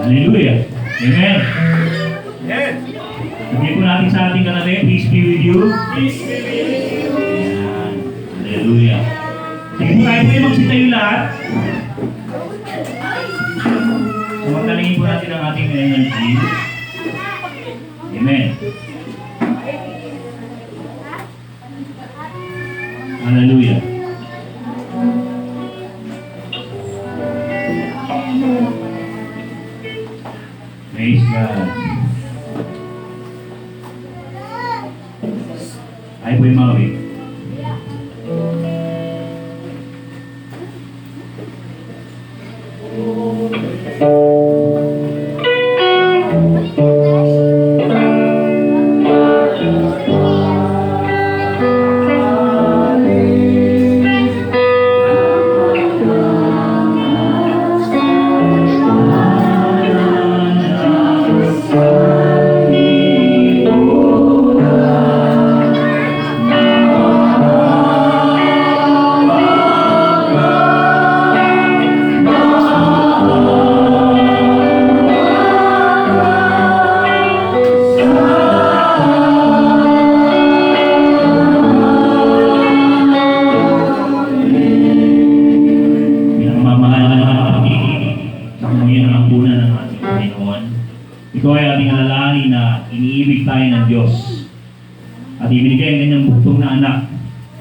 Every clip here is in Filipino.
Hallelujah. Amen. Yes. Sabihin po natin sa ating katabi, peace be with you. Peace be with you. Ayan. Hallelujah. Sige po tayo po yung magsitayo lahat. Sumagalingin po natin ang ating energy. Amen. Hallelujah. Praise God. Ay po yung mawin. Ito ay ating alalahanin na iniibig tayo ng Diyos at ibinigay ang kanyang buktong na anak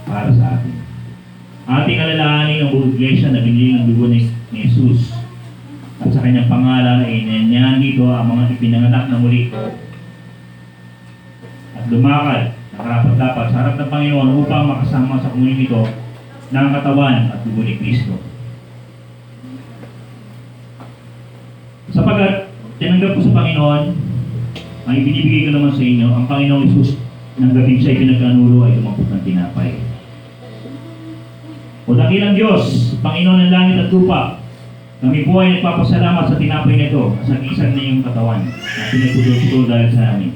para sa atin. Ating alalahanin ang buong iglesia na binili ng dugo ni Jesus at sa kanyang pangalan ay inanyahan dito ang mga ipinanganak na muli at lumakad na karapat-dapat sa harap ng Panginoon upang makasama sa komunidad ito ng katawan at dugo ni Kristo. Sapagat tinanggap po sa Panginoon, ang ibinibigay ko naman sa inyo, ang Panginoong Isus ng gabing siya pinagkanulo ay tumampok ng tinapay. O dakilang Diyos, Panginoon ng langit at lupa, kami po ay nagpapasalamat sa tinapay na ito, sa isang na iyong katawan, na pinagputol-putol dahil sa amin.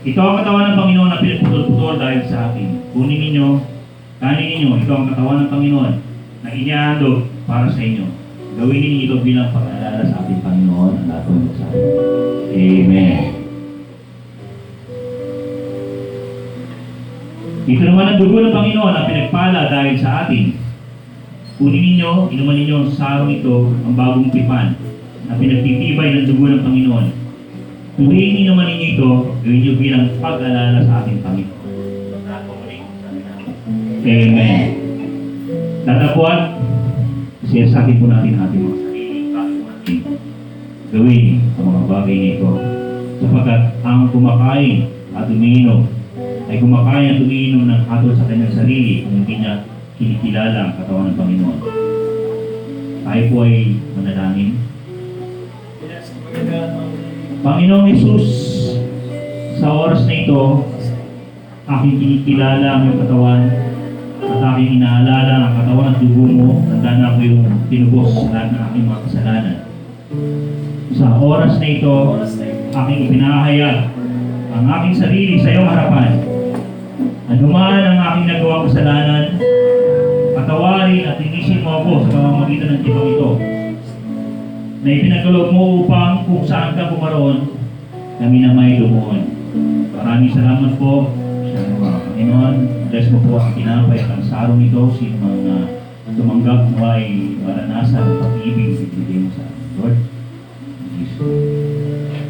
Ito ang katawan ng Panginoon na pinagputol-putol dahil sa akin. Kunin ninyo, kanin ninyo, ito ang katawan ng Panginoon na inihandog para sa inyo. Gawin ninyo ito bilang pag-aalala sa ating Panginoon ang lahat ng sa atin. Amen. Ito naman ang dugo ng Panginoon na pinagpala dahil sa atin. Kunin ninyo, inuman ninyo sa araw ito ang bagong tipan na pinagtitibay ng dugo ng Panginoon. Tuwiin ninyo man ninyo ito, gawin nyo bilang pag-aalala sa ating Panginoon. Amen. Tatapuan, siyasakin po natin ating mga sarili natin. Gawin ang mga bagay nito sapagkat ang kumakain at umiinom ay kumakain at umiinom ng hatol sa kanyang sarili kung hindi niya kinikilala ang katawan ng Panginoon. Tayo po ay manalangin. Panginoong Hesus, sa oras na ito, aking kinikilala ang iyong katawan at aking inaalala ang katawan at dugo mo, tandaan ako yung tinubos sa lahat ng aking mga kasalanan. Sa oras na ito, aking ipinahayag ang aking sarili sa iyong harapan. Anuman ang aking nagawang kasalanan, patawarin at linisin mo ako sa pamamagitan ng tipang ito, na ipinagkaloob mo upang kung saan ka pumaroon, kami na may lumuhon. Maraming salamat po sa Panginoon. Bless mo po ang tinapay at ang sarong ito, sino mga tumanggap mo ay maranasan ang pag-ibig at ibigay mo sa amin. Lord, Jesus.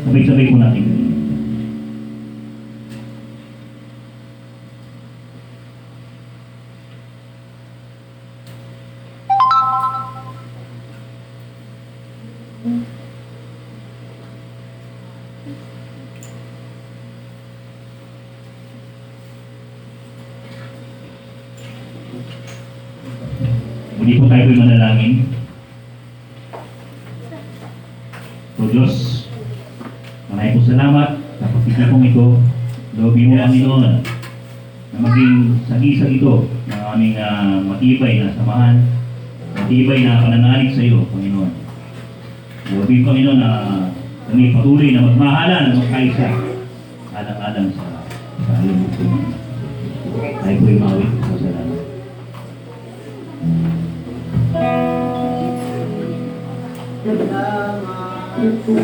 Sabay-sabay po natin. Muli po tayo po'y manalangin. O Diyos, maraming po salamat sa pagpipila pong ito. Loobin mo Panginoon na maging sagisag ito ng aming matibay na samahan, matibay na pananalig sa iyo, Panginoon. Loobin Panginoon na kami patuloy na magmahalan ng magkaisa alang-alang sa alam mo po. Tayo po'y mawit sa salamat.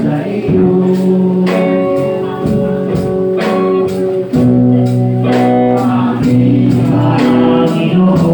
sa iyo. Aming Panginoon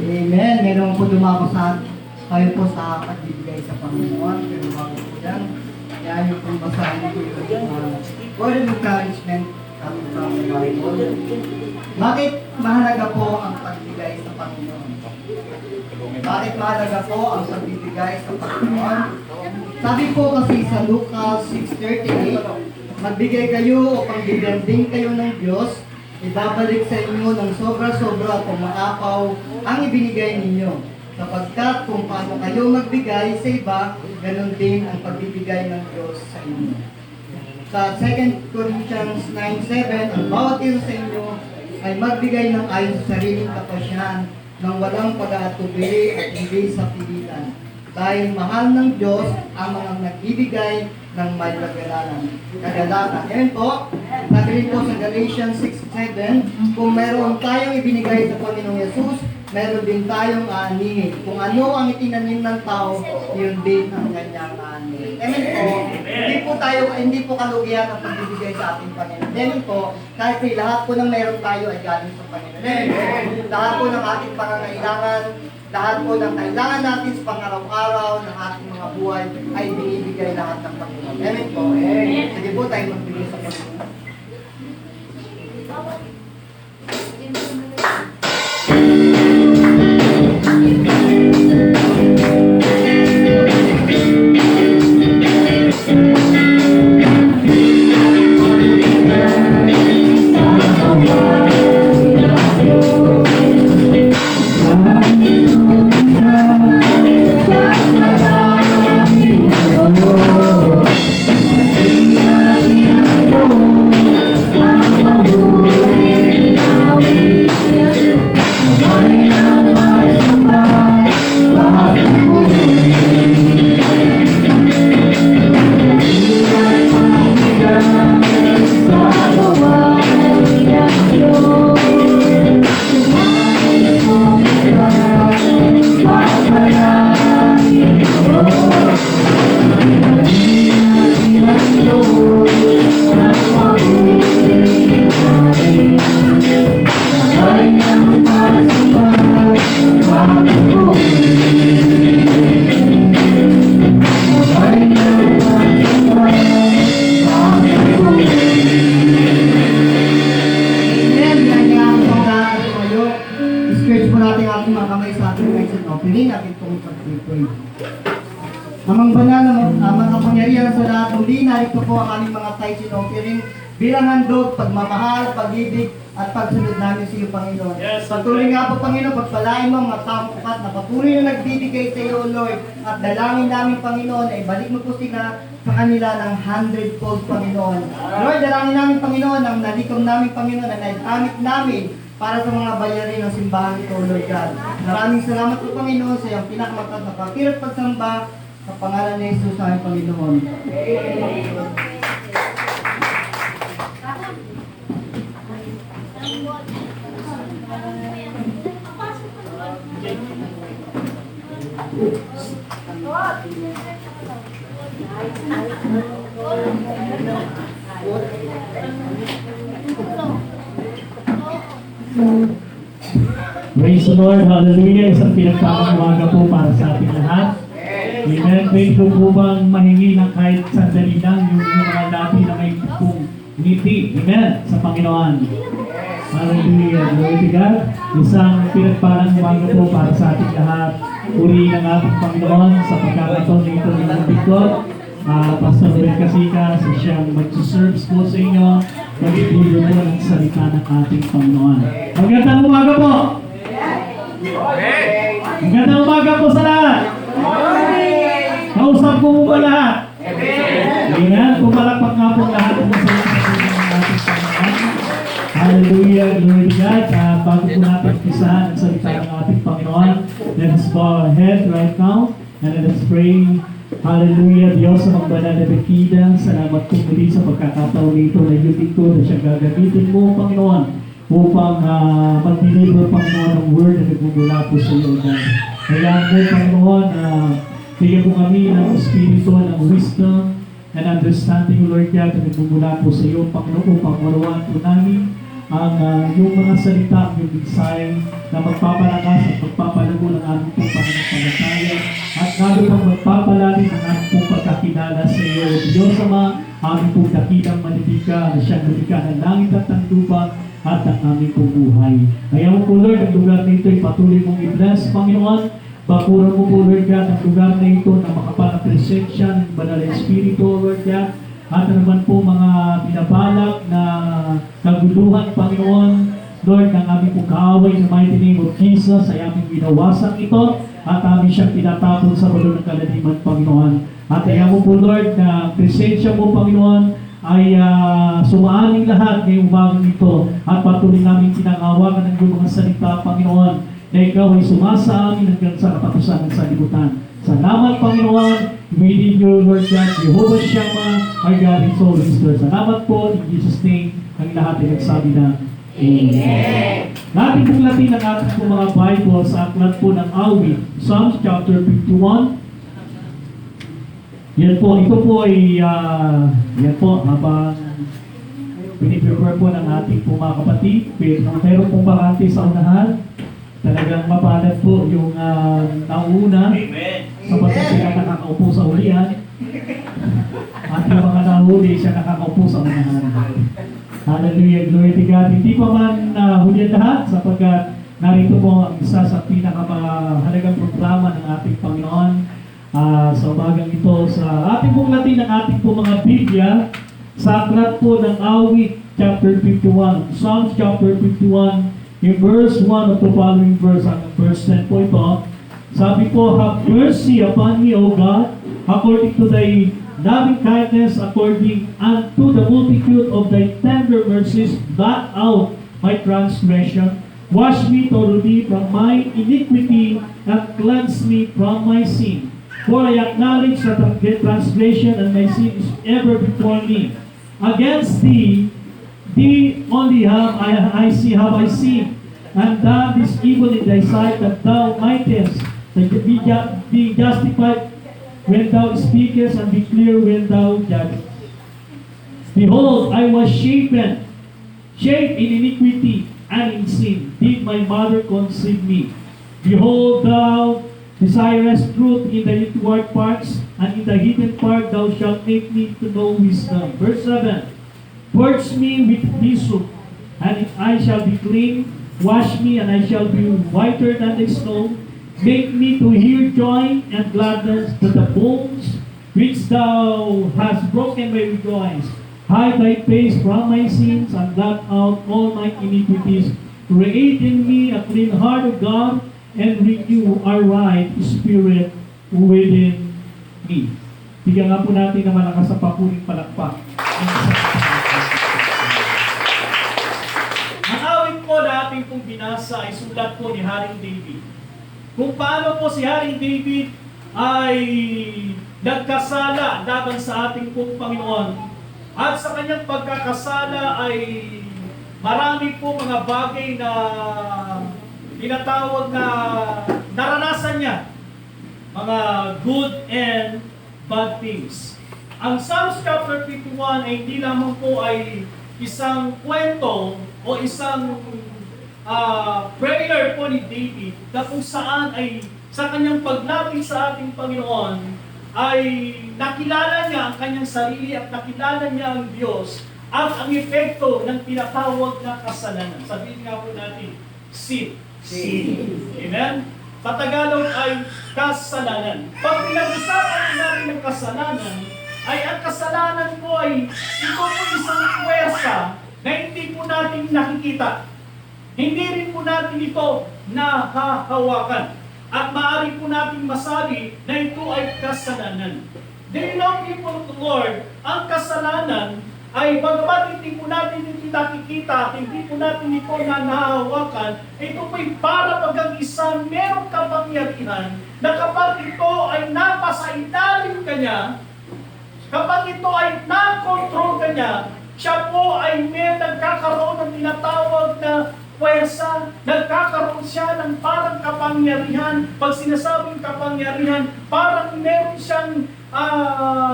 Amen. Meron po dumako sa tayo po sa pagbibigay sa Panginoon. Pero bago po yan, kaya yung pong basahin ko yung word of encouragement coming from the Bible. Bakit mahalaga po ang pagbibigay sa Panginoon? Bakit mahalaga po ang pagbibigay sa Panginoon? Sabi po kasi sa Lucas 6:38, magbigay kayo upang bibending kayo ng Diyos, ibabalik sa inyo ng sobra-sobra kung maapaw ang ibinigay ninyo. Sapagkat kung paano kayo magbigay sa iba, ganun din ang pagbibigay ng Diyos sa inyo. Sa 2 Corinthians 9:7, ang bawat isa sa inyo ay magbigay ng ayon sa sariling kapasyahan ng walang pag-aatubili at hindi sa pilitan. Dahil mahal ng Diyos ang mga nagbibigay ng may kagalakan. Ngayon po, sabi rin po sa Galatians 6:7, kung meron tayong ibinigay sa Panginoong Yesus, meron din tayong aanihin. Kung ano ang itinanim ng tao, yun din ang kanyang aanihin. Amen po. Hindi po kalugihan ang pagbibigay sa ating Panginoon. Amen po. Kahit lahat po ng meron tayo ay galing sa Panginoon. Amen po. Lahat po ng ating pangangailangan, lahat po ng kailangan natin sa pang-araw-araw ng ating mga buhay ay binibigay lahat ng Panginoon. Amen po. Sige po tayo magbigay sa Panginoon. Amang banal, ang mga kapangyarihan sa lahat, muli narito po ang aming mga tithes and offering bilang handog, pagmamahal, pag-ibig, at pagsunod namin sa iyo, Panginoon. Yes, Patuloy nga po, Panginoon, pagpalain mo ang mga taong pukat na patuloy na nagbibigay sa iyo, Lord. At dalangin namin, Panginoon, ay balik mo po sila sa kanila ng 100-fold, Panginoon. Lord, dalangin namin, Panginoon, ang nalikom namin, Panginoon, na naitamit namin para sa mga bayarin ng simbahan ito, Lord God. Maraming salamat po, Panginoon, sa iyong pinakamatag na pakirap pagsamba sa pangalan ni Jesus, aming Panginoon. Praise the Lord, hallelujah. Isang pinagpapang umaga po para sa ating lahat. Amen. Pwede ko po bang mahingi ng kahit sandali lang yung mga dati na may pong ngiti. Amen. Sa Panginoon. Hallelujah. Glory to God. Isang pinagpalang umaga po para sa ating lahat. Uri ng ating Panginoon sa pagkakataon na ito ng lubig ko. Pastor Ben Casika, sa siyang mag-serve po sa inyo. Mag-ibulyo po ng salita ng ating Panginoon. Magandang umaga po! Magandang umaga po sa lahat! Kausap ko mo ba lahat? Amen. Pumalakpak nga po lahat po sa salita ng ating Panginoon. Hallelujah, glory to God. Bago po natin pisahan ang salita ng ating Panginoon, let us bow our head right now and let us pray. Hallelujah, Diyos sa magbanal na bekida, salamat po muli sa pagkakataon nito na yutin ko na siya gagamitin mo, Panginoon, upang mag-deliver, Panginoon, ng word na nagmumula po sa iyo, God. Kaya po, Panginoon, bigyan po kami ng espiritu, ng wisdom, and understanding, Lord God, na nagmumula po sa iyo, Panginoon, upang maruan po namin ang yung mga salita, yung design na magpapalakas at magpapalago ng aming pong pananampalataya at lalo pang magpapalalim ang aming pong pagkakilala sa iyo. Diyos Ama, aming pong dakilang manibika na siyang lumika ng langit at ang lupa at ang aming pong buhay. Kaya mo po, Lord, ang lugar na ito ay patuloy mong i-bless, Panginoon. Bakuran mo po, Lord God, ang lugar na ito na makapag-presensya ng banal na Espiritu, Lord God. At naman po mga binabalak na kaguluhan, Panginoon, Lord, ng aming pong kaaway sa mighty name of Jesus ay aming binawasak ito at aming siyang tinatapon sa balon ng kalaliman, Panginoon. At kaya mo po, Lord, na presensya mo, Panginoon, ay sumaaning lahat ngayong umagang ito at patuloy namin tinangawakan ng iyong mga salita, Panginoon, na ikaw ay sumasa amin hanggang sa katapusan ng sanlibutan. Salamat, Panginoon. We need you, Lord God, Jehovah Shammah, our God and soul restore. Salamat po, in Jesus' name, ang lahat ay nagsabi na Amen. Natin pong latin ang ating po mga Bible sa aklat po ng awit, Psalms chapter 51. Yan po, ito po ay, yan po, habang piniprepare po ng ating po mga kapatid, meron pong bakante sa unahan, talagang mapalad po yung nauna. Amen. Sapagkat sila nakakaupo sa ulian at yung mga nahuli siya nakakaupo sa unahan. Hallelujah, glory to God. Hindi pa man huli lahat sapagkat narito po ang isa sa pinakamahalagang programa ng ating Panginoon sa umagang ito sa ating pong latin ng ating pong mga Biblia sa aklat po ng awit chapter 51, Psalms chapter 51, in verse 1 of the following verse, ang verse 10 po ito. Sabi po, have mercy upon me, O God, according to thy loving kindness, according unto the multitude of thy tender mercies, blot out my transgression. Wash me thoroughly from my iniquity, and cleanse me from my sin. For I acknowledge that the transgression and my sin is ever before me. Against thee only have I sinned, and done this evil in thy sight, that thou mightest be justified when thou speakest, and be clear when thou judgest. Behold, I was shaped in iniquity, and in sin did my mother conceive me. Behold, thou desirest truth in the inward parts, and in the hidden part thou shalt make me to know wisdom. Verse 7, purge me with hyssop, and I shall be clean. Wash me, and I shall be whiter than the snow. Make me to hear joy and gladness, that the bones which thou hast broken may rejoice. Hide thy face from my sins and blot out all my iniquities. Create in me a clean heart, O God, and renew a right spirit within me. Bigyan nga po natin ng malakas sa papuring palakpak. Ang awit po na ating pong binasa ay sulat po ni Haring David. Kung paano po si Haring David ay nagkasala laban sa ating pong Panginoon. At sa kanyang pagkakasala ay marami po mga bagay na tinatawag na naranasan niya. Mga good and bad things. Ang Psalms chapter 51 ay hindi lamang po ay isang kwento o isang prayer po ni David na kung saan ay sa kanyang paglapit sa ating Panginoon ay nakilala niya ang kanyang sarili at nakilala niya ang Diyos at ang epekto ng tinatawag na kasalanan. Sabihin nga po natin, sin. Amen? Sa Tagalog ay kasalanan. Pag pinag-usapan natin ng kasalanan, ay ang kasalanan po ay ito po isang puwersa na hindi po natin nakikita. Hindi rin po natin ito nahahawakan. At maaari po natin masabi na ito ay kasalanan. They know people of the Lord, ang kasalanan ay bagamat hindi po natin ito nakikita at hindi po natin ito nahahawakan, ito po'y para pag ang isang merong kapangyarihan na kapag ito ay napasailalim ka niya, kapag ito ay nakontrol ka niya, siya po ay may nagkakaroon ng tinatawag na puwersa, nagkakaroon siya ng parang kapangyarihan. Pag sinasabing kapangyarihan, parang meron siyang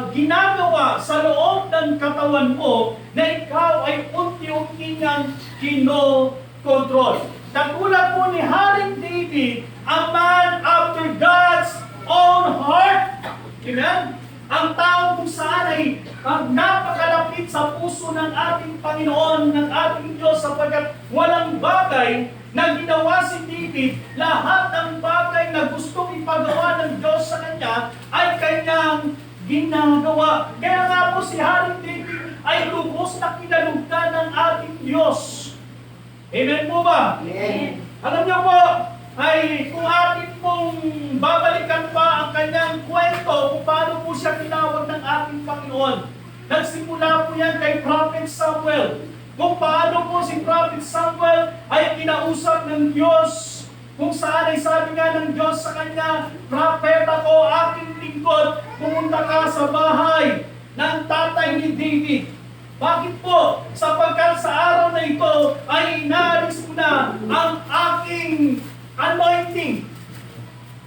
ginagawa sa loob ng katawan mo na ikaw ay unti-unti niyang kinokontrol. Katulad po ni Haring David, a man after God's own heart. Amen? Ang tao kung saan ay napakalapit sa puso ng ating Panginoon, ng ating Diyos, sapagkat walang bagay na ginawa si David, lahat ng bagay na gustong ipagawa ng Diyos sa kanya ay kanyang ginagawa. Kaya nga po si Haring David ay lubos na kinalugdan ng ating Diyos. Amen po ba? Amen. Alam niyo po, ay kung atin pong babalikan pa ang kanyang kwento kung paano po siya tinawag ng ating Panginoon. Nagsimula po yan kay Prophet Samuel. Kung paano po si Prophet Samuel ay kinausap ng Diyos. Kung saan ay sabi nga ng Diyos sa kanya, Prophet ako, aking lingkod, pumunta ka sa bahay ng tatay ni David. Bakit po? Sapagkat sa araw na ito ay inaalis mo na ang aking anointing,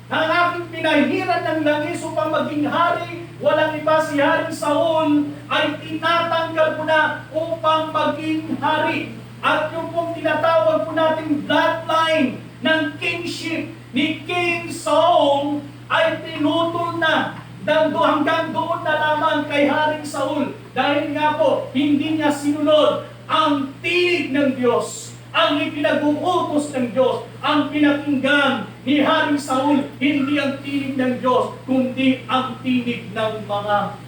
ang aking pinahiran ng langis upang maging hari. Walang iba, si Haring Saul ay tinatanggal ko na upang maging hari. At yung pong tinatawag po nating bloodline ng kingship ni King Saul ay pinutol na hanggang doon na lamang kay Haring Saul. Dahil nga po, hindi niya sinunod ang tinig ng Diyos, ang ipinag-uutos ng Diyos, ang pinakinggan ni Haring Saul, hindi ang tinig ng Diyos, kundi ang tinig ng mga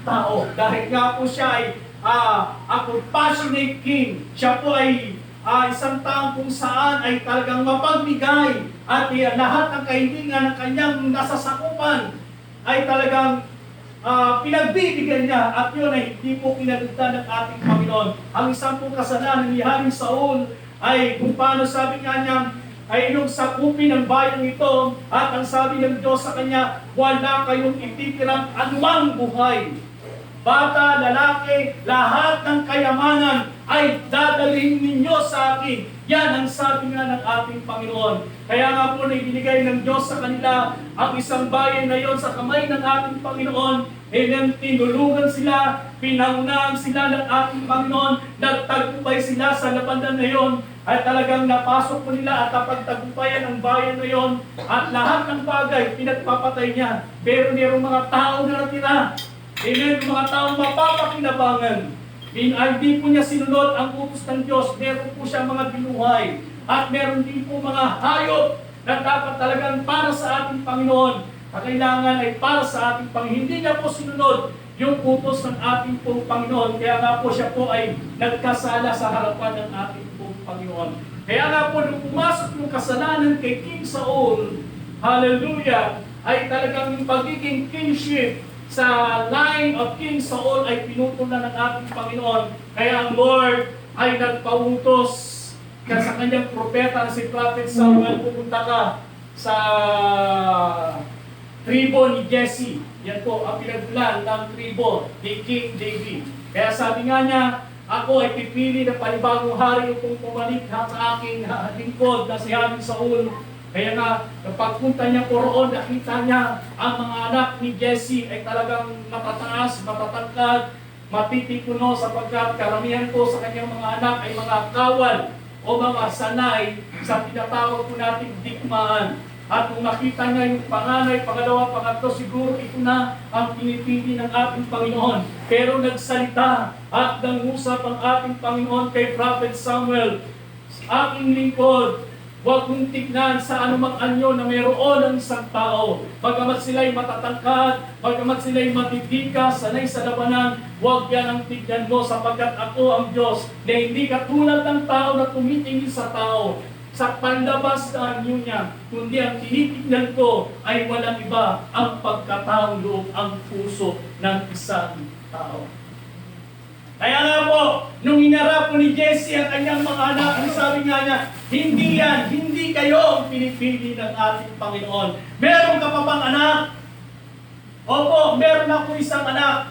tao. Dahil nga po siya ay a compassionate king. Siya po ay isang taong kung saan ay talagang mapagbigay at lahat ng kahilingan ng kanyang nasasakupan ay talagang pinagbibigyan niya at yun ay hindi po pinagdagdan ng ating Panginoon. Ang isang pong kasalanan ni Haring Saul ay kung paano sabi nga niya, ay inyong sakupin ang bayang ito at ang sabi ng Diyos sa kanya, wala kayong ititirang anumang buhay. Bata, lalaki, lahat ng kayamanan ay dadalhin ninyo sa akin. Yan ang sabi nga ng ating Panginoon. Kaya nga po na ibinigay ng Diyos sa kanila ang isang bayan na yon sa kamay ng ating Panginoon. And tinulungan sila, pinangunahan sila ng ating Panginoon, nagtagumpay sila sa labanan na yon. At talagang napasok po nila at napagtagumpayan ang bayan na yon. At lahat ng bagay pinagpapatay niya. Pero mayroong mga tao na natira. Amen, mga taong mapapakinabangan. Hindi po niya sinunod ang utos ng Diyos. Meron po siya mga binuhay. At meron din po mga hayop na dapat talagang para sa ating Panginoon. Kailangan ay para sa ating Panginoon. Hindi niya po sinunod yung utos ng ating pong Panginoon. Kaya nga po siya po ay nagkasala sa harapan ng ating pong Panginoon. Kaya nga po nung pumasok yung kasalanan kay King Saul, hallelujah, ay talagang yung pagiging kingship sa line of King Saul ay pinutol na ng ating Panginoon. Kaya ang Lord ay nagpautos sa kanyang propeta na si Prophet Samuel, pupunta ka sa tribo ni Jesse. Yan po ang pinagmulan ng tribo ni King David. Kaya sabi nga niya, ako ay pipili na panibagong hari upang pumalit sa aking lingkod na si Haring Saul. Kaya nga, kapagpunta niya po roon, nakita niya ang mga anak ni Jesse ay talagang matataas, matatangkad, matitikuno sapagkat karamihan po sa kanyang mga anak ay mga kawal o mga sanay sa tinatawag po nating digmaan. At kung nakita niya yung panganay, pangalawa, pangatlo, siguro ito na ang pinipili ng ating Panginoon. Pero nagsalita at nangusap ang ating Panginoon kay Prophet Samuel, aking lingkod, huwag mong tignan sa anumang anyo na mayroon ng isang tao. Bagamat sila'y matatangkad, bagamat sila'y matibika, sanay sa labanan, huwag yan ang tignan mo sapagkat ako ang Diyos na hindi katulad ng tao na tumitingin sa tao sa panlabas na anyo niya, kundi ang tinitignan ko ay walang iba ang pagkataong loob, ang puso ng isang tao. Kaya nga po, nung hinarap po ni Jesse ang kanyang mga anak, sabi nga niya, hindi kayo ang pinipili ng ating Panginoon. Meron ka pa bang anak? Opo, meron ako isang anak.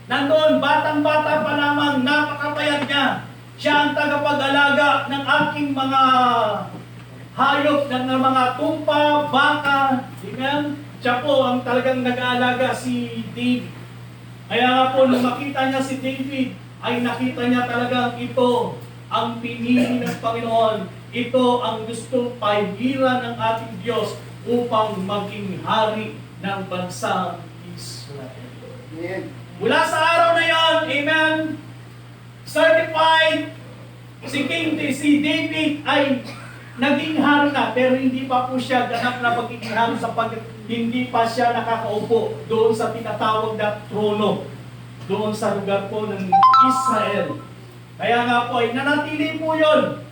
Nandoon, batang-bata pa lamang, napakapayat niya. Siya ang tagapag-alaga ng aking mga hayop, ng mga tumpa, baka. Amen? Siya po ang talagang nag-aalaga si David. Kaya nga po, nung makita niya si David, ay nakita niya talagang ito ang pinili ng Panginoon. Ito ang gustong pahiran ng ating Diyos upang maging hari ng bansang Israel. Amen. Mula sa araw na yon, amen, certified si David ay naging hari na, pero hindi pa po siya ganap na magiging hari sapagkat hindi pa siya nakakaupo doon sa tinatawag na trono, doon sa lugar po ng Israel. Kaya nga po ay nanatili po yun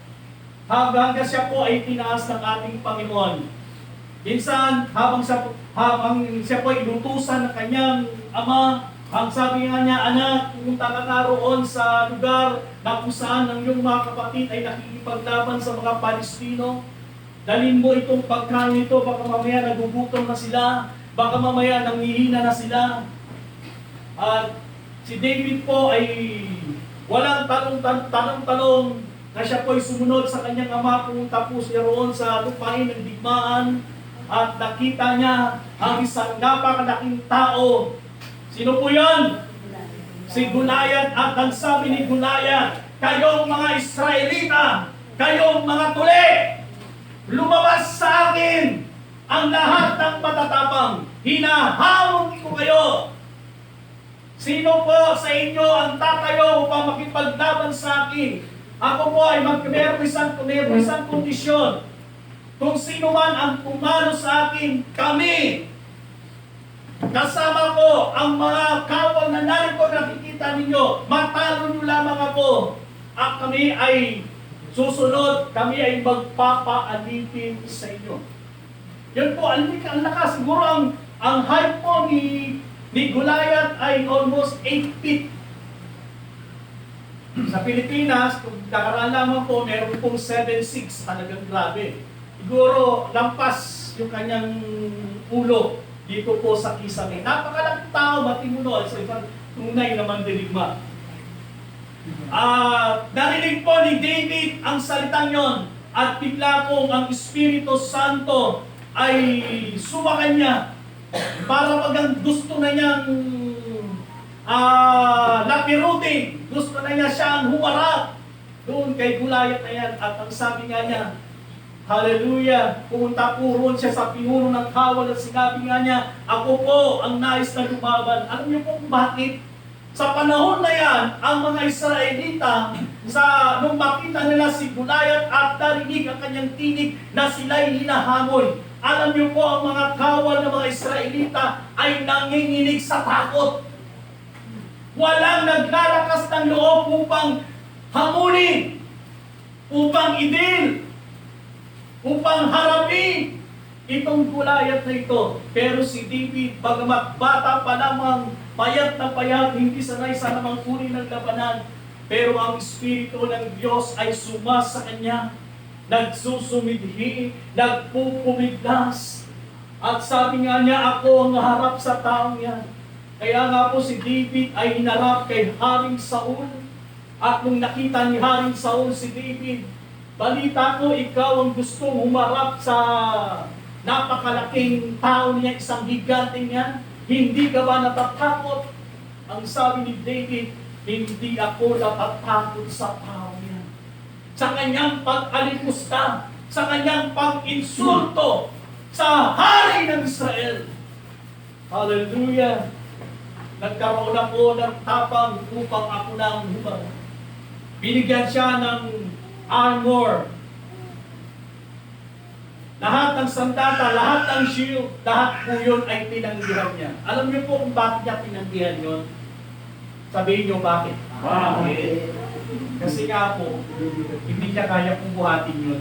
hanggang siya po ay tinaas ng ating Panginoon. Minsan, habang siya po ay inutusan ng kanyang ama, ang sabi nga niya, anak, pumunta ka na roon sa lugar na kung saan ang iyong mga kapatid ay nakikipaglaban sa mga Palestino. Dalhin mo itong pagkain ito, baka mamaya nagugutom na sila, baka mamaya nangihina na sila. At si David po ay walang tanong-tanong na siya po ay sumunod sa kanyang ama, pumunta po siya roon sa lupain ng digmaan at nakita niya ang isang napakalaking tao. Sino po yun? Si Goliath. At ang sabi ni Goliath, kayong mga Israelita, kayong mga tuli, lumabas sa akin ang lahat ng matatapang. Hinahamon ko kayo. Sino po sa inyo ang tatayo upang makipaglaban sa akin? Ako po ay meron isang kondisyon. Kung sino man ang pumalo sa akin, kami, kasama ko ang mga kawal na narito nakikita ninyo, matalo nyo lamang ako. At kami ay susunod, kami ay magpapaalipin sa inyo. Yan po, ang lakas. Siguro ang height po ni Goliath ay almost 8 feet. Sa Pilipinas, kung nakaraan lamang po, meron pong 7'6", talagang grabe. Siguro lampas yung kanyang ulo dito po sa kisame. Napakalaking tao, matimuno, sa isang tunay na mandirigma. Narinig po ni David ang salitang yon at bigla pong ang Espiritu Santo ay sumakan niya para pag gusto na niyang lapirutin, gusto na niya siyang humarap doon kay Goliath na yan. At ang sabi nga niya, hallelujah, pumunta po roon siya sa pinuno ng kawal at sinabi nga niya, ako po ang nais na lumaban. Alam niyo po kung bakit? Sa panahon na yan, ang mga Israelita, nung makita nila si Goliath at narinig ang kanyang tinig na sila'y hinahamon, alam niyo po ang mga kawal ng mga Israelita ay nanginginig sa takot. Walang naglalakas ng loob upang hamunin, upang idil, upang harapin itong Goliath na ito. Pero si David, bagamat bata pa lamang, payat na payat, hindi sanay sa namang uri ng labanan, pero ang Espiritu ng Diyos ay sumas sa kanya, nagsusumidhi, nagpupumiglas. At sabi nga niya, ako ang harap sa taong yan. Kaya nga po si David ay hinarap kay Haring Saul. At nung nakita ni Haring Saul si David, balita ko, ikaw ang gustong humarap sa napakalaking tao niya, isang higante niya. Hindi ka ba natatakot? Ang sabi ni David, hindi ako natatakot sa tao niya. Sa kanyang pag-alimusta, sa kanyang pag-insulto sa hari ng Israel. Hallelujah! Nagkaroon ako ng tapang upang ako nang humarap. Binigyan siya ng armor. Lahat ng sandata, lahat ng shield, lahat po yun ay pinanggihan niya. Alam niyo po kung bakit niya pinanggihan yun? Sabihin niyo bakit? Bakit? Kasi nga po, hindi niya kaya pong buhatin yun.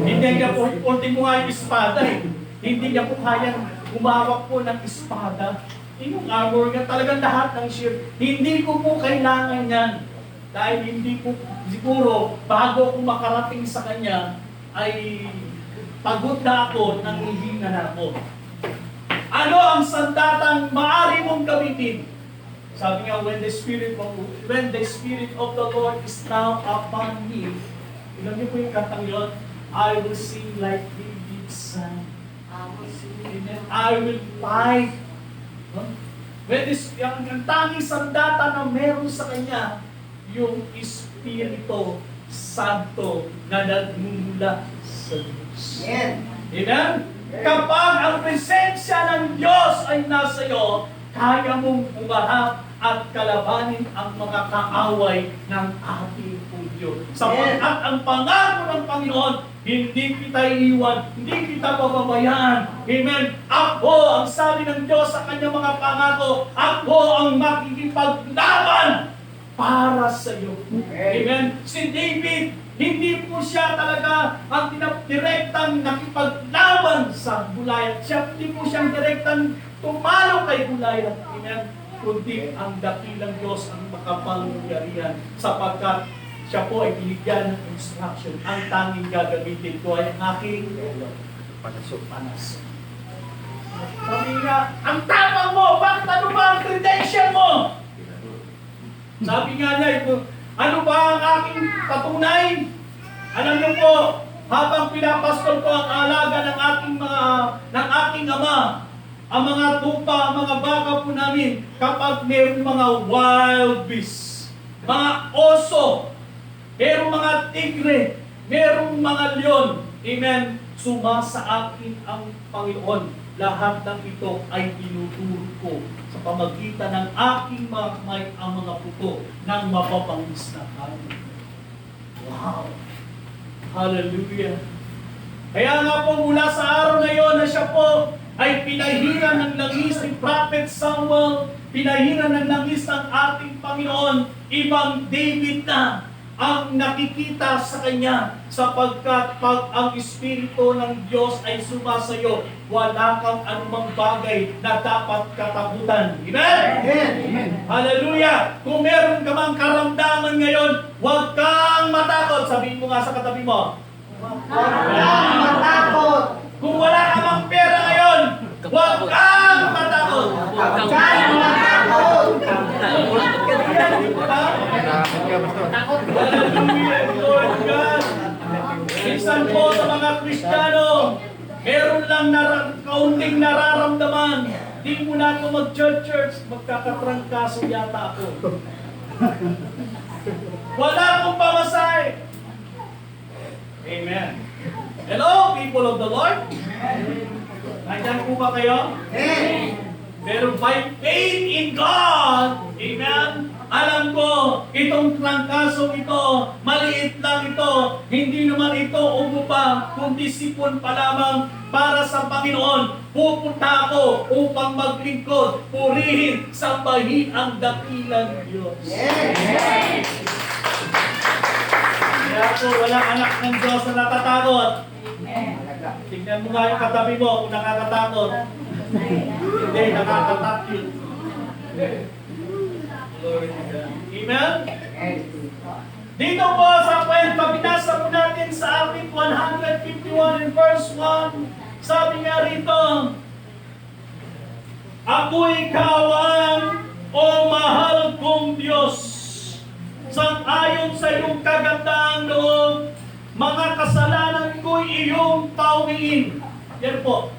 Hindi niya po, ultimo mo nga yung espada eh. Hindi niya po kaya humawak po ng espada. Yung armor niya, talagang lahat ng shield. Hindi ko po kailangan yan. Dahil hindi po, siguro, bago ako makarating sa kanya, ay pagod na ako, nanghihina na ako. Ano ang sandatang maaari mong gamitin? Sabi nga, when the Spirit of the Lord is now upon me, ilan niyo po yung kantang yun? I will sing like David sang. I will fight. When ang tanging sandata na meron sa kanya, yung Espiritu Santo na nagmumula sa Diyos. Amen. Amen? Kapag ang presensya ng Diyos ay nasa iyo, kaya mong umarap at kalabanin ang mga kaaway ng ating Diyos. Sapagkat ang pangako ng Panginoon, hindi kita iiwan, hindi kita pababayaan. Amen? Ako, ang sabi ng Diyos sa kanyang mga pangako, ako ang makikipaglaban para sa iyo. Amen? Si David, hindi po siya talaga ang direktang nakipaglaban sa Goliath. Hindi po siyang direktang tumalo kay Goliath. Amen? Kundi ang dakilang Diyos ang makapangyarihan sapagkat siya po ay binigyan ng instruction. Ang tanging gagamitin ko ay ang aking panas. Sabi nga, ang tapang mo, bakit ano ba ang credential mo? Sabi nga niya, ano ba ang aking patunay? Alam niyo po, habang pinapastol ko ang alaga ng aking ama, ang mga tupa, ang mga baka po namin, kapag mayroong mga wild beasts, mga oso, merong mga tigre, merong mga leon, amen, sumasa akin ang Panginoon. Lahat ng ito ay tinuturo ko sa pamagitan ng aking mga kamay ang mga puto ng mapapangis na kanin. Wow! Hallelujah! Kaya nga po mula sa araw na iyon na siya po ay pinahiran ng langis ni Prophet Samuel, pinahiran ng langis ng ating Panginoon, ibang David na ang nakikita sa kanya sapagkat pag ang Espiritu ng Diyos ay sumasayo, wala kang anumang bagay na dapat katakutan. Amen? Amen. Hallelujah! Kung meron ka mang karamdaman ngayon, huwag kang matakot. Sabihin mo nga sa katabi mo. Huwag kang matakot. Kung wala ka mang pera ngayon, huwag kang matakot. Huwag kang matakot. Hallelujah, Lord God. Minsan po sa mga Kristiyano, meron lang kaunting nararamdaman. Di mo na ako mag-church, magkakatrangkaso yata ako. Wala akong pamasahe. Amen. Hello, people of the Lord. Nandiyan po ba kayo? Amen. Pero by faith in God, amen, alam ko, itong trangkasong ito, maliit lang ito, hindi naman ito umupa, kundi sipon pa lamang para sa Panginoon. Pupunta ako upang maglingkod, purihin, sambahin ang dakilang Diyos. Kaya po, walang anak ng Diyos na natatakot. Tignan mo nga yung katabi mo kung nakakatakot. Hindi, nakakatakot. Glory to God. Amen? Dito po sa kwento, binasa po natin sa ating 151 in verse 1. Sabi nga rito, ako'y kawan o mahal kong Diyos, sang-ayon sa iyong kagandahang loob, mga kasalanan ko'y iyong pauwiin. Yan po.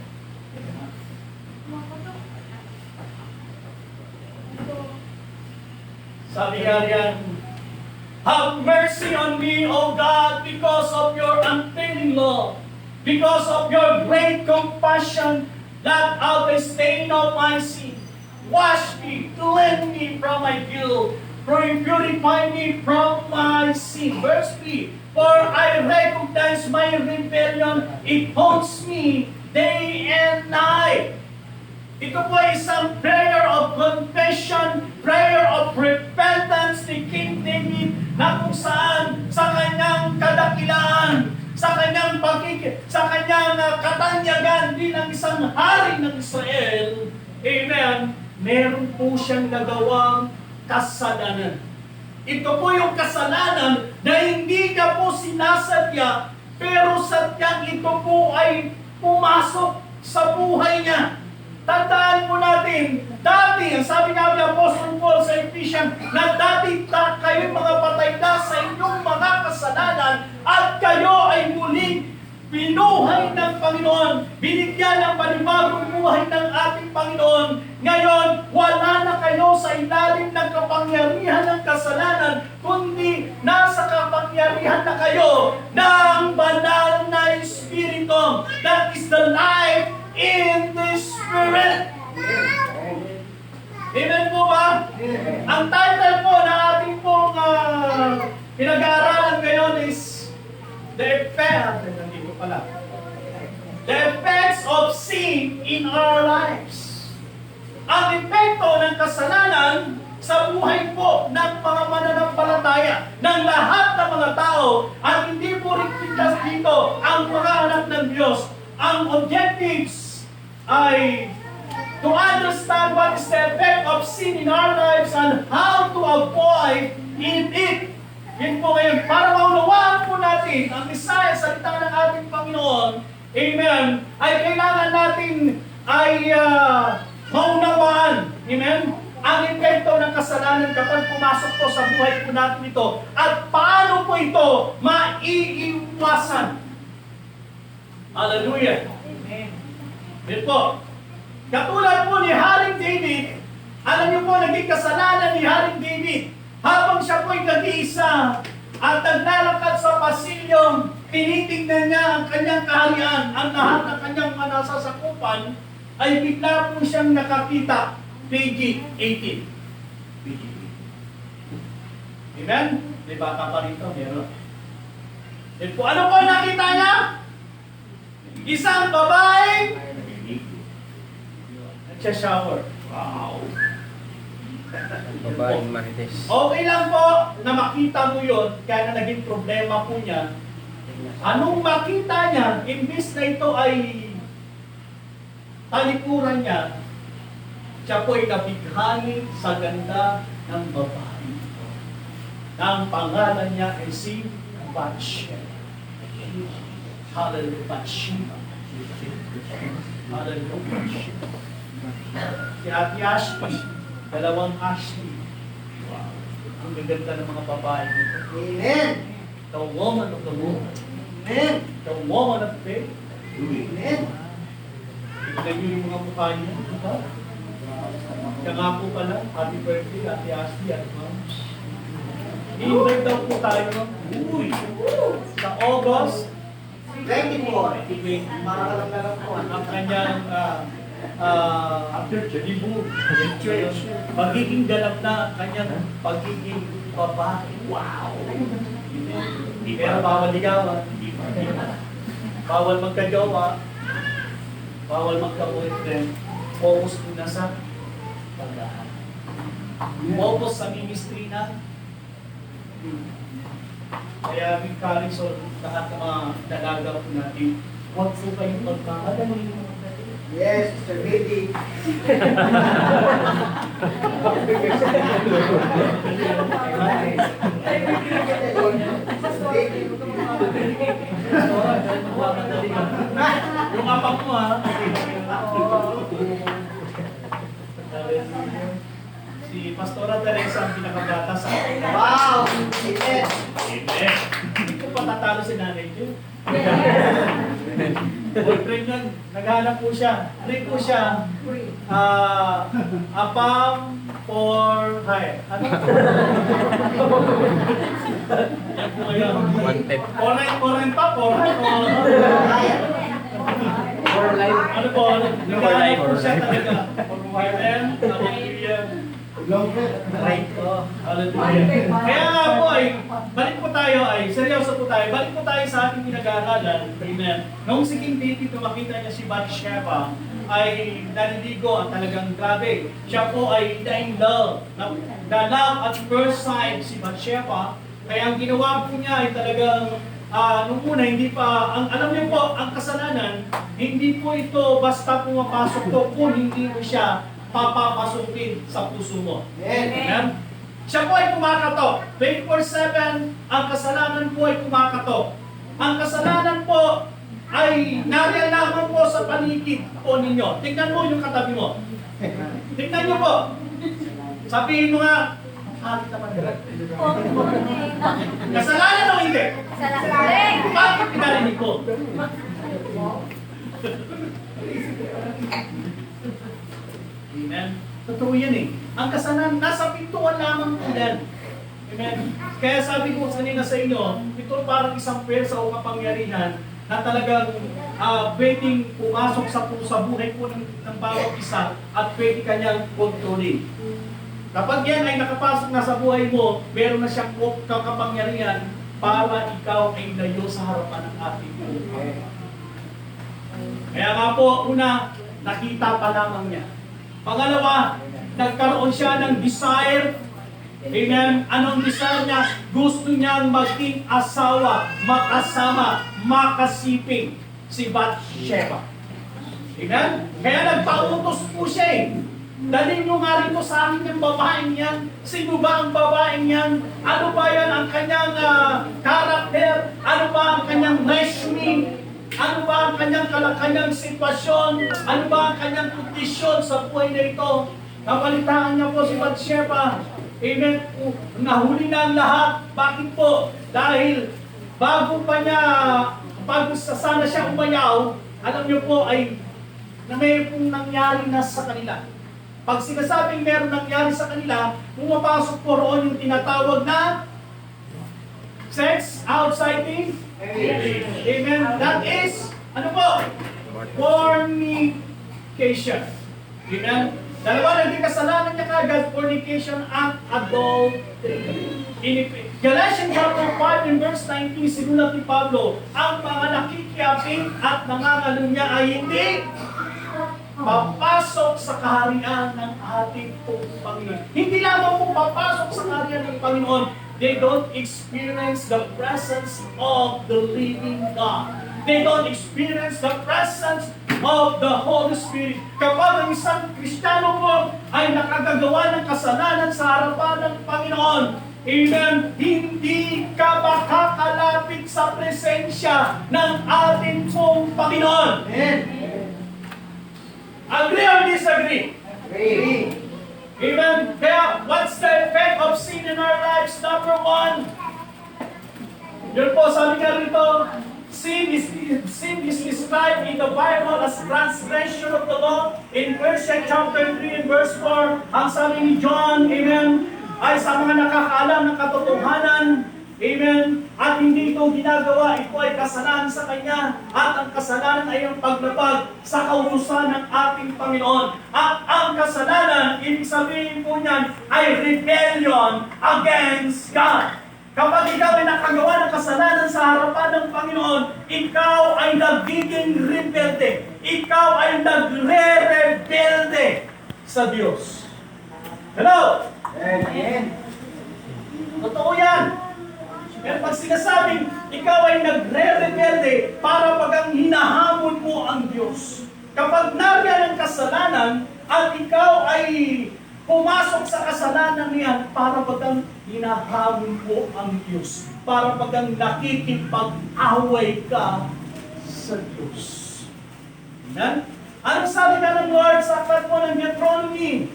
Sabi nga riyan, have mercy on me, O God, because of your unfailing love, because of your great compassion, that out the stain of my sin. Wash me, cleanse me from my guilt, purify me from my sin. Verse 3, for I recognize my rebellion, it haunts me day and night. Ito po ay isang prayer of confession, prayer of repentance ni King David na kung saan sa kanyang kadakilaan, sa kanyang katanyagan bilang isang hari ng Israel, amen, meron po siyang nagawang kasalanan. Ito po yung kasalanan na hindi niya po sinasadya, pero sadyang ito po ay pumasok sa buhay niya. Tandaan po natin, dati, ang sabi nga ni Apostle Paul sa Ephesians, na dati kayo mga patay na sa inyong mga kasalanan at kayo ay muling binuhay ng Panginoon, binigyan ng panibagong buhay ng ating Panginoon. Ngayon, wala na kayo sa ilalim ng kapangyarihan ng kasalanan, kundi nasa kapangyarihan na kayo ng banal na Espiritu. That is the life in the Spirit. Amen po ba? Ang title po na ating pong pinag-aaralan ngayon is The Effects of Sin in Our Lives. Ang epekto ng kasalanan sa buhay po ng mga mananampalataya, ng lahat ng mga tao, at hindi po rin dito ang mga anak ng Diyos. Ang objectives ay to understand what is the effect of sin in our lives and how to avoid it. Yan po ngayon, para maunawaan po natin ang Isaiah, salita ng ating Panginoon, amen, ay kailangan natin ay maunawaan, amen, ang epekto ng kasalanan kapag pumasok po sa buhay po natin ito at paano po ito maiiwasan. Hallelujah. Amen po. Katulad po ni Haring David, alam niyo po, naging kasalanan ni Haring David habang siya po'y nag-iisa at naglalakad sa pasilyo, tinitingnan niya ang kanyang kaharian, ang lahat ng kanyang nasasakupan, ay bigla po siyang nakakita. Page 18. Page 18. Amen? May bata pa rito, meron. Then po, ano po nakita niya? Isang babae nagsha-shower. Wow! Babaeng marites. Okay lang po na makita mo yun, kaya na naging problema po niya. Anong makita niya, imbis na ito ay talikuran niya, siya po ay nabighani sa ganda ng babae ito. Ang pangalan niya ay si Bathsheba. Hallelujah, Bathsheba. Hallelujah. Si Ate Ashley, dalawang Ashley. Wow. Ang gaganda ng mga babae nito. Amen. The woman of the Lord. Amen. The woman of faith. Amen. Tignan niyo yung mga mukha niyo. Diba? Kaya nga po pala, happy birthday, Ate Ashley at Ma'am. I-invite daw po tayo. Uy! Sa August 24. 20. Para alam na lang po. Ang kanyang libo, church, magiging ganap na ang kanyang pagiging babae. Wow! Pero bawal ligawan, bawal magkajowa, bawal magka-boyfriend, focus muna sa pagkahan. Focus sa ministry na. Kaya may encourage lahat ng mga dalaga po natin, huwag po kayong magkamadali. Yes, Mr. Baby. Yung apak mo ha. Si Pastora Teresa ang pinakabata sa akin. Wow! Amen. Amen. Hindi ko patatalo si Nanay Jo. Boyfriend nun, naghanap po siya. Ano po siya? Apam for hire. Ano? Yan po ngayon. Foreign pa, foreign. For life. Ano po? Naghanap po siya talaga. Amen. Hallelujah. Right po. Hallelujah. Kaya nga po ay, balik po tayo ay, seryoso po tayo, balik po tayo sa ating pinag-aaralan. Amen. Noong si King David, makita niya si Bathsheba, ay naliligo at talagang grabe. Siya po ay in love. Na love at first sight si Bathsheba. Kaya ang ginawa po niya ay talagang nung una, hindi pa, alam niyo po, ang kasalanan, hindi po ito basta pumapasok to kung hindi mo siya papapasukin sa puso mo. Amen? Siya po ay kumakatok. 24/7, ang kasalanan po ay kumakatok. Ang kasalanan po ay nariyan lamang po sa paligid po ninyo. Tingnan mo yung katabi mo. Tingnan niyo po. Sabihin mo nga, halit naman nila. Kasalanan o hindi? Bakit pinarinig ko? Amen. Totoo yan eh. Ang kasalanan, nasa pintuan lamang po yan. Amen. Kaya sabi ko kanina sa inyo, ito parang isang pwersa o kapangyarihan na talagang pwedeng pumasok sa buhay po ng bawat isa at pwede kanyang kontrolin. Kapag yan ay nakapasok na sa buhay mo, meron na siyang kapangyarihan para ikaw ay layo sa harapan ng ating buhay. Kaya nga po, una, nakita pa lamang niya. Pangalawa, nagkaroon siya ng desire. Amen. Anong desire niya? Gusto niyang maging asawa, makasama, makasiping si Bathsheba. Amen. Kaya nagpautos po siya eh. Dalhin nyo nga rito sa akin yung babaeng yan. Sino ba ang babaeng yan? Ano ba yan ang kanyang karakter? Ano ba ang kanyang resume? Ano ba ang kanyang sitwasyon? Ano ba ang kanyang kondisyon sa buhay na ito? Napalitaan niya po si Bathsheba. Amen. Nahuli na ang lahat. Bakit po? Dahil bago sana siya umayaw, alam niyo po ay na may pong nangyari na sa kanila. Pag sinasabing meron nangyari sa kanila, pumapasok po roon yung tinatawag na sex outside the Amen. That is, ano po? Fornication. Amen. Dalawa naging kasalanan niya kagad, fornication at adultery. In Galatians chapter 5 and verse 19, sinulat ni Pablo, ang mga nakikiapin at nangangalunya ay hindi papasok sa kaharian ng ating Panginoon. Hindi lamang po papasok sa kaharian ng Panginoon, they don't experience the presence of the living God. They don't experience the presence of the Holy Spirit. Kapag ang isang Kristiyano po ay nakagagawa ng kasalanan sa harapan ng Panginoon, amen, hindi ka makakalapit sa presensya ng ating pong Panginoon. Amen. Agree or disagree? Agree. Amen. Kaya, what's the effect of sin in our lives? Number one, yun po, sabi nga rito, sin is described in the Bible as transgression of the law. In 1 chapter 3 and verse 4, ang sabi ni John, amen, ay sa mga nakakaalam ng katotohanan, Amen? At hindi ito ginagawa, ito ay kasalanan sa Kanya. At ang kasalanan ay ang paglabag sa kautusan ng ating Panginoon. At ang kasalanan, ibig sabihin po niyan, ay rebellion against God. Kapag ikaw ay nakagawa ng kasalanan sa harapan ng Panginoon, ikaw ay nagiging rebelde. Ikaw ay nagre-rebelde sa Diyos. Hello? Amen. Totoo yan. Pero pag sinasabing ikaw ay nagre-rebelde para pag ang hinahamon mo ang Diyos. Kapag nariyan ang kasalanan at ikaw ay pumasok sa kasalanan niyan para pag ang hinahamon mo ang Diyos. Para pag ang nakikipag-away ka sa Diyos. Amen? Anong sabi ka ng Lord sa aklat mo ng Deuteronomy?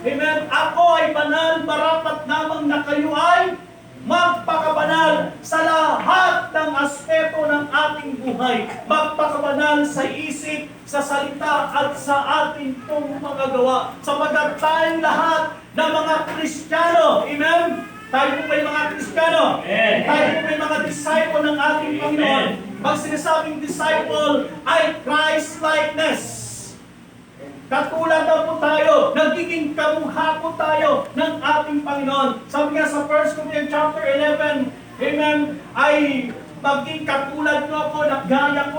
Amen? Ako ay banal, marapat lamang na kayo ay magpakabanal sa lahat ng aspeto ng ating buhay. Magpakabanal sa isip, sa salita, at sa ating pong mga gawa. Sapagkat tayong lahat ng mga Kristiyano, amen? Tayo po may mga Kristiyano. Amen. Tayo po may mga disciple ng ating Panginoon. Pag sinasabing disciple ay Christ-likeness. Katulad na po tayo, nagiging kamukha po tayo ng ating Panginoon. Sabi nga sa 1 Corinthians chapter 11, amen, ay maging katulad nyo ako, nagaya ko,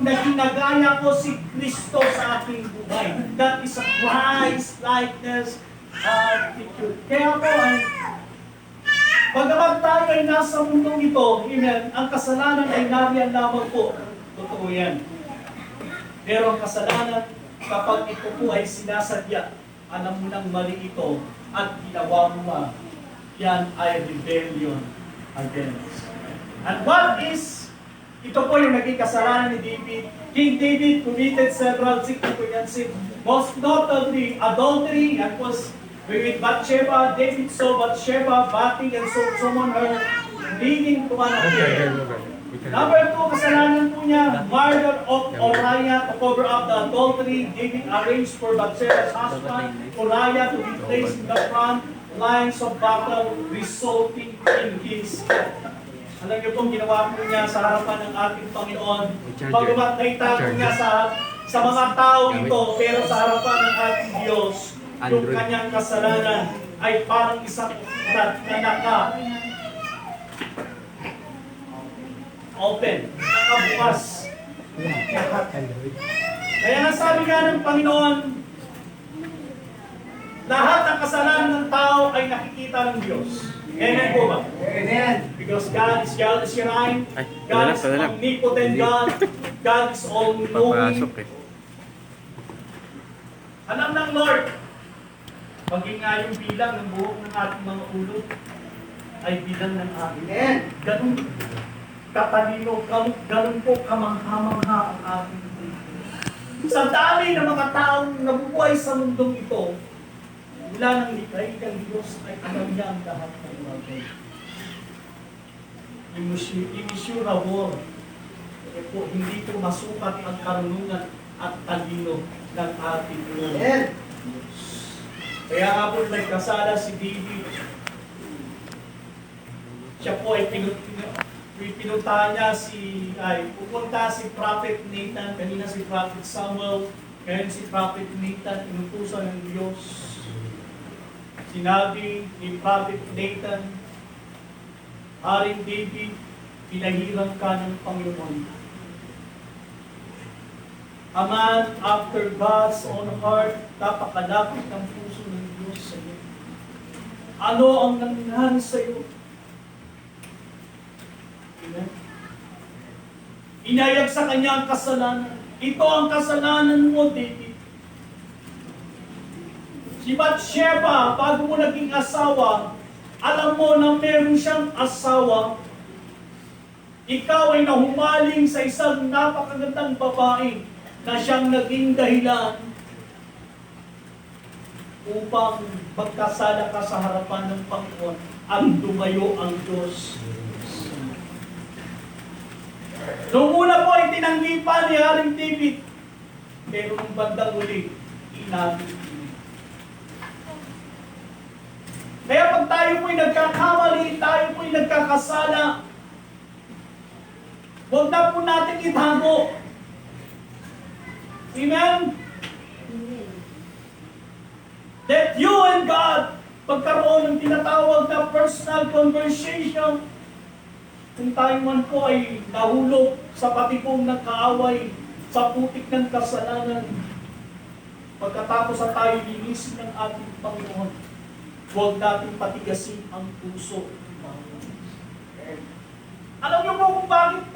naginagaya ko si Kristo sa ating buhay. That is a Christ-likeness attitude. Kaya po ay, pagkabag tayo ay nasa mundong ito, amen, ang kasalanan ay nariyan lamang po. Totoo yan. Pero ang kasalanan, kapag ito po ay sinasadya, alam mo nang mali ito at ginawa mo yan ay rebellion against. And what is, ito po yung naging kasalanan ni David. King David committed several sins, most notably adultery, and was with Bathsheba. David saw Bathsheba bathing and so summoned her, leading to an affair. Number 2, kasalanan po niya, murder of Uriah to cover up the adultery. David arranged for Bathsheba's husband, Uriah, to be placed in the front lines of battle, resulting in his death. Alam niyo pong ginawa po niya sa harapan ng ating Panginoon. Pagkamat naitago niya sa mga tao ito, pero sa harapan ng ating Diyos, yung kanyang kasalanan ay parang isang ulat na open, nakabukas. Kaya nga sabi nga ng Panginoon, lahat ng kasalanan ng tao ay nakikita ng Diyos. Amen po ba? Amen. Because God is jealous, God is padala. omnipotent God, God is all-knowing. Papasok eh. Alam ng Lord, maging nga yung bilang ng buhok ng ating mga ulo ay bilang ng ating. Amen. Ganun katalino, ganun po kamangha-mangha ang ating Diyos. Sa dami ng mga taong nabubuhay sa mundong ito, mula ng likha-ikang Diyos ay alam niya ang lahat ng bagay. Immeasurable. Eh po, hindi po masukat ang karunungan at talino ng ating Diyos. Amen. Kaya nga po nagkasala si David. Siya po ay pinuntahan niya pupunta si Prophet Nathan, kanina si Prophet Samuel, ngayon si Prophet Nathan, inutusan ng Diyos. Sinabi ni Prophet Nathan, Haring David, pinahirang ka ng Panginoon. A man after God's own heart, napakalapit ng puso ng Diyos sa iyo. Ano ang nangyari sa iyo? Amen. Inayag sa kanya ang kasalanan. Ito ang kasalanan mo, David. Si Bathsheba, bago mo naging asawa, alam mo na meron siyang asawa. Ikaw ay nahumaling sa isang napakagandang babae na siyang naging dahilan upang magkasala ka sa harapan ng Panginoon at dumayo ang Diyos. Noong una po ay tinanggi pa ni Haring David, pero nung bandang uli, inabot. Kaya pag tayo po'y nagkakamali, tayo po'y nagkakasala, huwag na po natin itago. Amen? That you and God pagkaroon ng tinatawag na personal conversation. Kung tayo man po ay nahulog sa patipong ng kaaway, sa putik ng kasalanan, pagkatapos na tayo linisin ng ating Panginoon, huwag natin patigasin ang puso. Alam niyo po kung bakit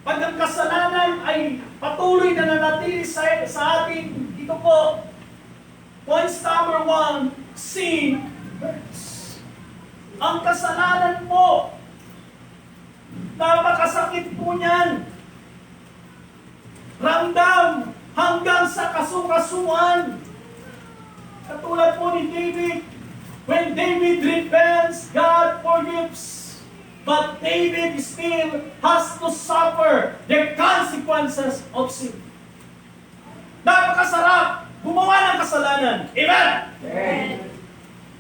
pag ang kasalanan ay patuloy na nanatili sa atin, ito po, points number 1, sin hurts. Ang kasalanan po, napakasakit po niyan. Ramdam hanggang sa kasukasuan. Katulad po ni David, when David repents, God forgives. But David still has to suffer the consequences of sin. Napakasarap gumawa ng kasalanan. Amen? Amen.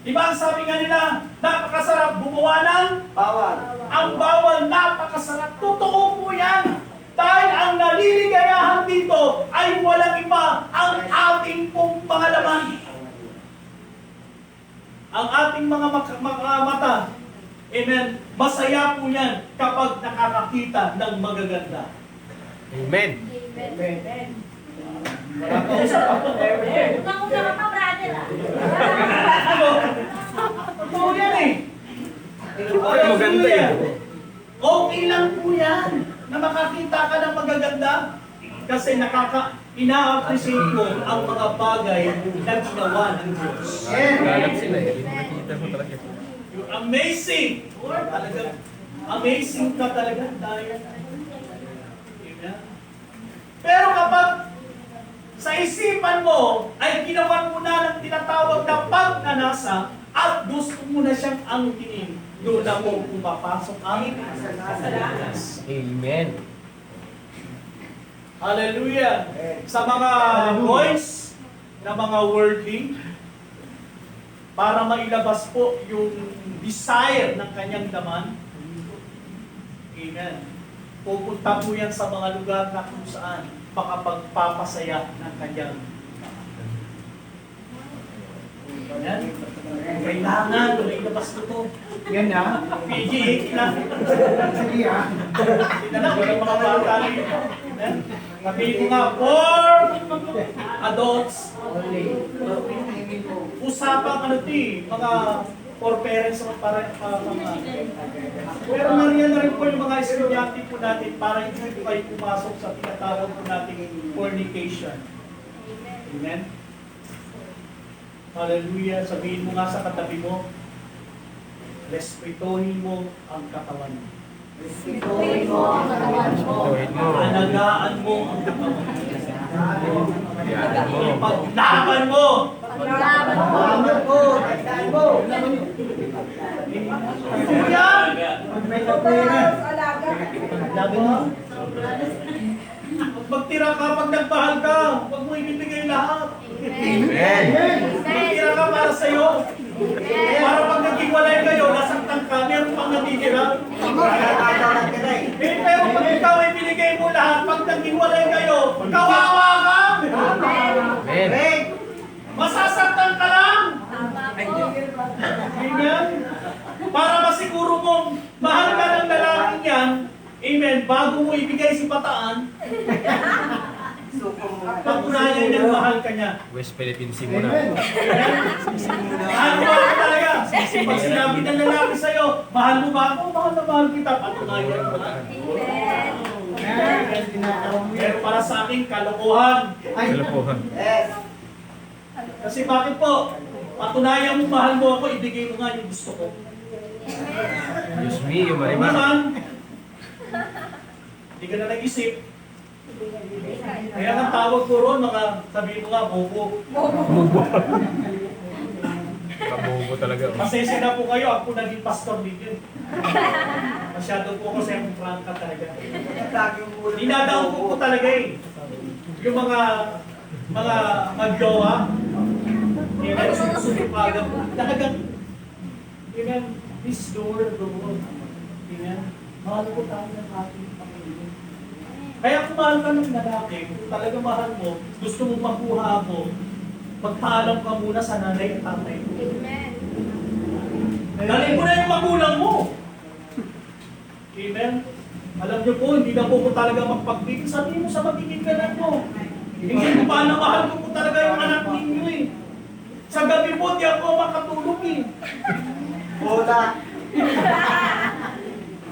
Diba ang sabi nga nila, napakasarap gumawa ng Bawal. ang bawal, napakasarap. Totoo po yan. Dahil ang naliligayahan dito ay walang iba ang ating pong pangalaman. Ang ating mga mata. Amen. Masaya po yan kapag nakakakita ng magaganda. Amen. Amen. Wala ka usap ako. Unang-una ka pa, brother. Ano? Totoo yan eh. Maganda yan. Okay lang po yan na makakita ka ng magaganda kasi ina-appreciate mo ang mga bagay na ginawa ng Diyos. Galat sila eh. Nakikita mo talaga. You're amazing! Lord, talagang amazing ka talaga dahil. Amen. Pero kapag sa isipan mo ay ginawan mo na ng tinatawag na pagnanasa at gusto mo na siyang angkinin, doon na mo pumapasok ang kasalanan. Amen. Hallelujah! Sa mga boys na mga worldly, para mailabas po yung desire ng kanyang laman, amen. Pupunta po yan sa mga lugar na kung saan makapagpapasaya ng kanyang yan. Kailangan mailabas ito. Yan na. PG-8 na. Sige ah. Ito na, walang mga bata rito. Amen. Sabihin ko nga, for adults, usapang ano ti, mga for parents o para mga. Pero nariyan na rin po yung mga estudyante po natin para hindi po kayo pumasok sa tinatawag po nating fornication. Amen? Hallelujah. Sabihin mo nga sa katabi mo, respetuhin mo ang katawan mo. Respetuhin mo ang katawan mo. Tuwid mo. Alagaan mo ang katawan mo. Yan mo. Ipaglaban mo. Paglaban mo. Paglaban mo. Tandaan mo. Kuya! Pag may kapera. Laban mo. Pag magtira ka, pag nagmahal ka, huwag mo ibibigay lahat. Amen. Magtira ka para sa'yo. Para pag naghiwalay kayo, nasaktan ka, meron pang natitira. Pero pag ikaw ay binigay mo lahat, pag naghiwalay kayo, kawawa ka! Amen. Masasaktan ka lang! Amen? Para masiguro mong mahal ka ng lalaking yan, amen, bago mo ibigay si Bataan, patunayan niyang mahal ka niya. West Philippines mo na. Mahal mo ako talaga. Pag sinabi ng lalaki sa'yo, mahal mo ba ako? Mahal na mahal kita. Patunayan mo na. Pero para sa akin, kalokohan. Kalokohan. Kasi bakit po? Patunayan mo mahal mo ako, ibigay mo nga yung gusto ko. Diyos me, yung Kung marima. naman, hindi ka na nag-isip. Kaya ang tawag ko ron, mga sabihin mo nga, bobo. Kabobo talaga. Pasensya na po kayo, ako naging pastor dito. Masyado po ako sa yung prangka talaga. Dinadaon ko po talaga eh. Yung mga magjowa, Amen. Sinusulipagan mo. Talagang, amen, this is the word of the Lord. Amen. Mahal ko tayo ng ating Panginoon. Kaya kung mahal ka ng lalaki, kung talaga mahal mo, gusto mo makuha ako, magpaalam ka muna sa nanay at tatay mo. Amen. Dalhin mo na yung magulang mo. Amen. Alam niyo po, hindi na po ko talaga magpagbigay. Sabihin mo sa magiging kanan mo. Hindi ko pa na mahal ko po talaga yung anak ninyo eh. Sa gabi po, di ako makatulog eh. Bola.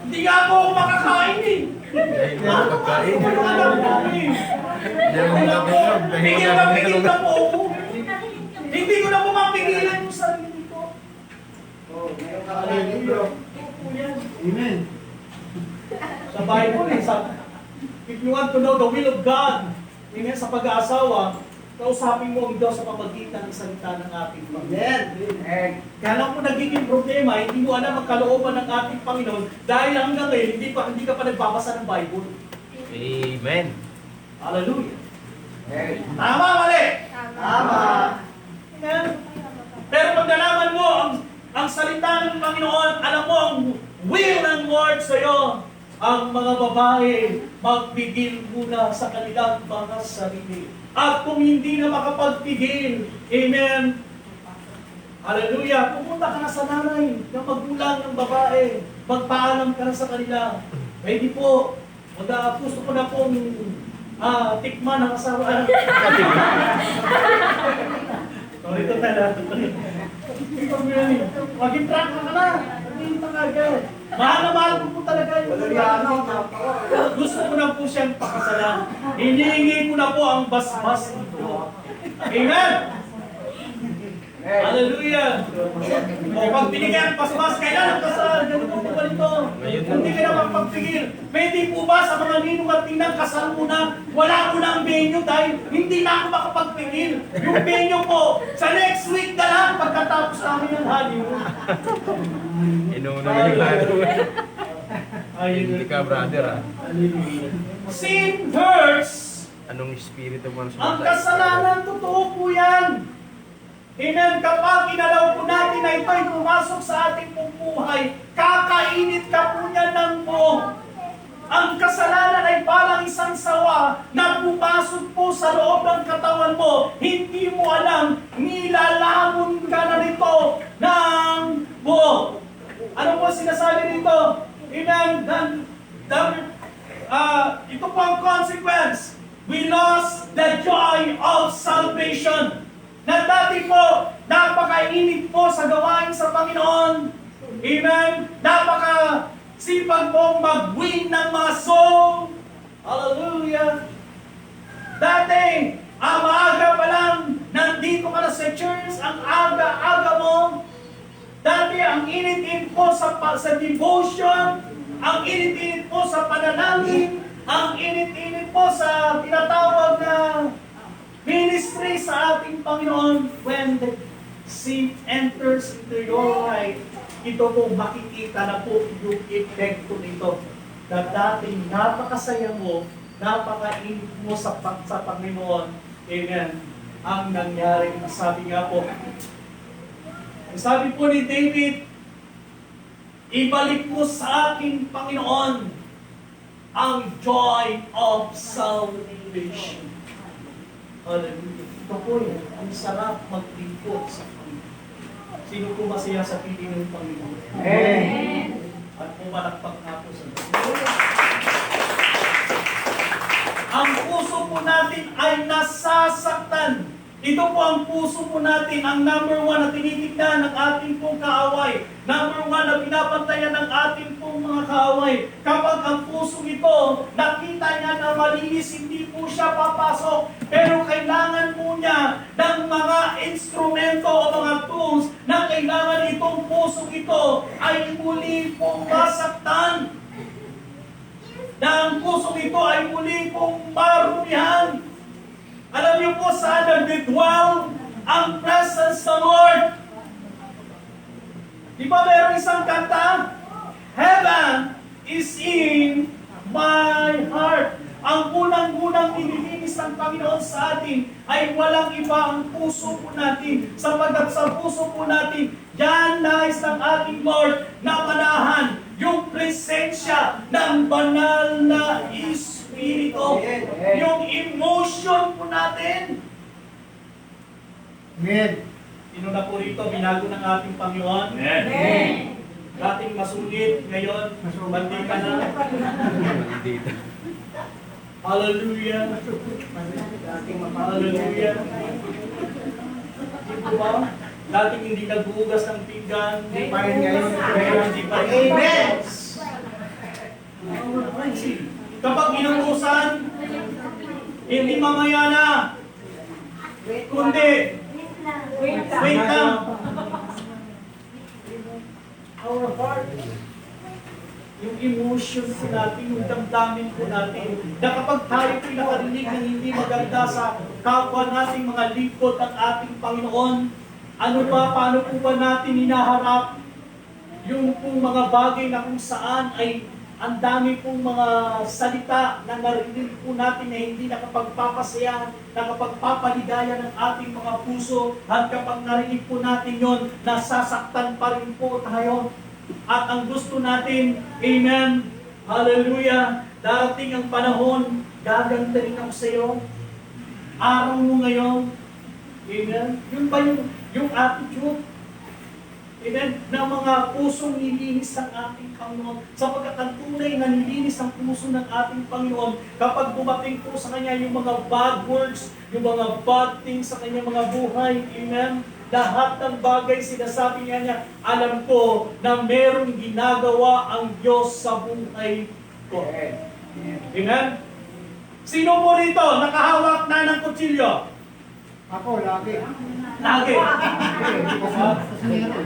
Hindi nga po ako makakain eh. Ano ka? Yung anak mo eh. Alam po, pigil na po ako. Hindi ko na po mapigilan yung sarili ko. Oh, meron ka rin libro. Amen. Sa Bible eh, if you want to know the will of God, amen, sa pag-aasawa, kausapin mo ang Diyos sa pamagitan ng salita ng ating Panginoon. Amen. Kaya lang kung nagiging problema, hindi mo alam ang kalooban ng ating Panginoon dahil hanggang ngayon, hindi ka pa nagbabasa ng Bible. Amen. Hallelujah. Amen. Tama, mali! Tama. Amen. Pero pag nalaman mo ang salita ng Panginoon, alam mo ang will ng Lord sa iyo, ang mga babae magpigil muna sa kanilang mga sarili. At kung hindi na makapagpigil, amen, hallelujah, pumunta ka na sa nanay, ng magulang ng babae, magpaalam ka na sa kanila. Pwede po, gusto ko na pong tikman ang asawa. Sorry to tell. Maging track ka na. Hindi talaga. Mahal na mahal ko po talaga yung gusto ko na po siyang pakasalan. Hinihingi ko na po ang basbas nito. Amen! Hallelujah! O pag binigyan ang basbas, kailan ang kasal? Ganito po ba nito? Hindi ka na magpagpigil. Pwede po ba sa mga ninong at tinang kasal mo na wala ko na ang venue dahil hindi na ako makapagpigil. Yung venue po, sa next week na lang pagkatapos namin ng honeymoon. Inuuna mo yung lalo. Hindi Ayun. ka, brother, ah. Sin hurts. Anong espiritu mo Ang kasalanan, totoo po yan. Amen. Kapag inalaw po natin na ito'y pumasok sa ating pong buhay, kakainit ka po niya ng buo. Ang kasalanan ay parang isang sawa na pumasok po sa loob ng katawan mo. Hindi mo alam, nilalamon ka na nito ng buo. Ano po sinasabi nito? Amen. Ito po ang consequence. We lost the joy of salvation. Na dati po, napakainit po sa gawain sa Panginoon. Amen? Napakasipag pong mag-win ng mga soul. Hallelujah! Dati, maaga pa lang, nandito ka na sa church, ang aga-aga mo. Dati, ang init-init po sa devotion, ang init-init po sa panalangin, ang init-init po sa tinatawag na ministry sa ating Panginoon. When the sin enters into your life, ito po makikita na po yung epekto nito. Na dating napakasaya mo, napakainit mo sa Panginoon. Amen. Ang nangyari, sabi nga po, sabi po ni David, ibalik mo sa aking Panginoon ang joy of salvation. Hallelujah. Ito po yun. Ang sarap maglingkod sa Panginoon. Sino po masaya sa piling ng Panginoon? Amen. At pumalakpak nga po sa Diyos. Ang puso po natin ay nasasaktan. Ito po ang puso po natin, ang number one na tinitignan ng ating pong kaaway. Number one na binabantayan ng ating pong mga kaaway. Kapag ang puso ito, nakita niya na malinis, hindi po siya papasok. Pero kailangan po niya ng mga instrumento o mga tools na kailangan itong puso ito ay muli pong masaktan. Na ang puso ito ay muli pong marumihan. Alam niyo po saan nagdidwell ang presence ng Lord? Di ba mayroong isang kanta? Heaven is in my heart. Ang unang-unang nililinis nilinis ng Panginoon sa atin ay walang iba ang puso po natin. Sapagkat sa puso po natin, yan nais ng ating Lord na manahan yung presensya ng banal na Espiritu. Yung emotion po natin. Amen. Sino na po rito, binago ng ating Panginoon? Amen. Dating masulit, ngayon, bandi ka na. Hallelujah. Hallelujah. Di ba? Dating hindi nagbuhugas ng pinggan, Hindi pa rin ngayon. ngayon hindi pa rin. Amen. Kapag inutusan, hindi mamaya na, kundi, wait lang. Our heart, yung emotion po natin, yung damdamin po natin, na kapag tayo po'y nakarinig ng hindi maganda sa kapwa nating mga lingkod ng ating Panginoon, ano ba, paano po ba natin hinaharap yung pong mga bagay na kung saan ay ang dami pong mga salita na narinig po natin na hindi nakapagpapasaya, nakapagpapaligaya ng ating mga puso, at kapag narinig po natin yon, nasasaktan pa rin po tayo. At ang gusto natin, amen, hallelujah, darating ang panahon, gaganda rin ako sa iyo, araw mo ngayon, amen, yun ba yung attitude, amen, ng mga pusong nilinis ng ating Panginoon, sapagkat ang tunay na nilinis ng puso ng ating Panginoon, kapag dumating po sa Kanya yung mga bad words, yung mga bad things sa Kanyang mga buhay, amen, lahat ng bagay sinasabi niya, alam ko na merong ginagawa ang Diyos sa buhay ko. Amen? Sino po rito nakahawak na ng kutsilyo? Ako, lagi. Lagi. Hindi ko sa sinero.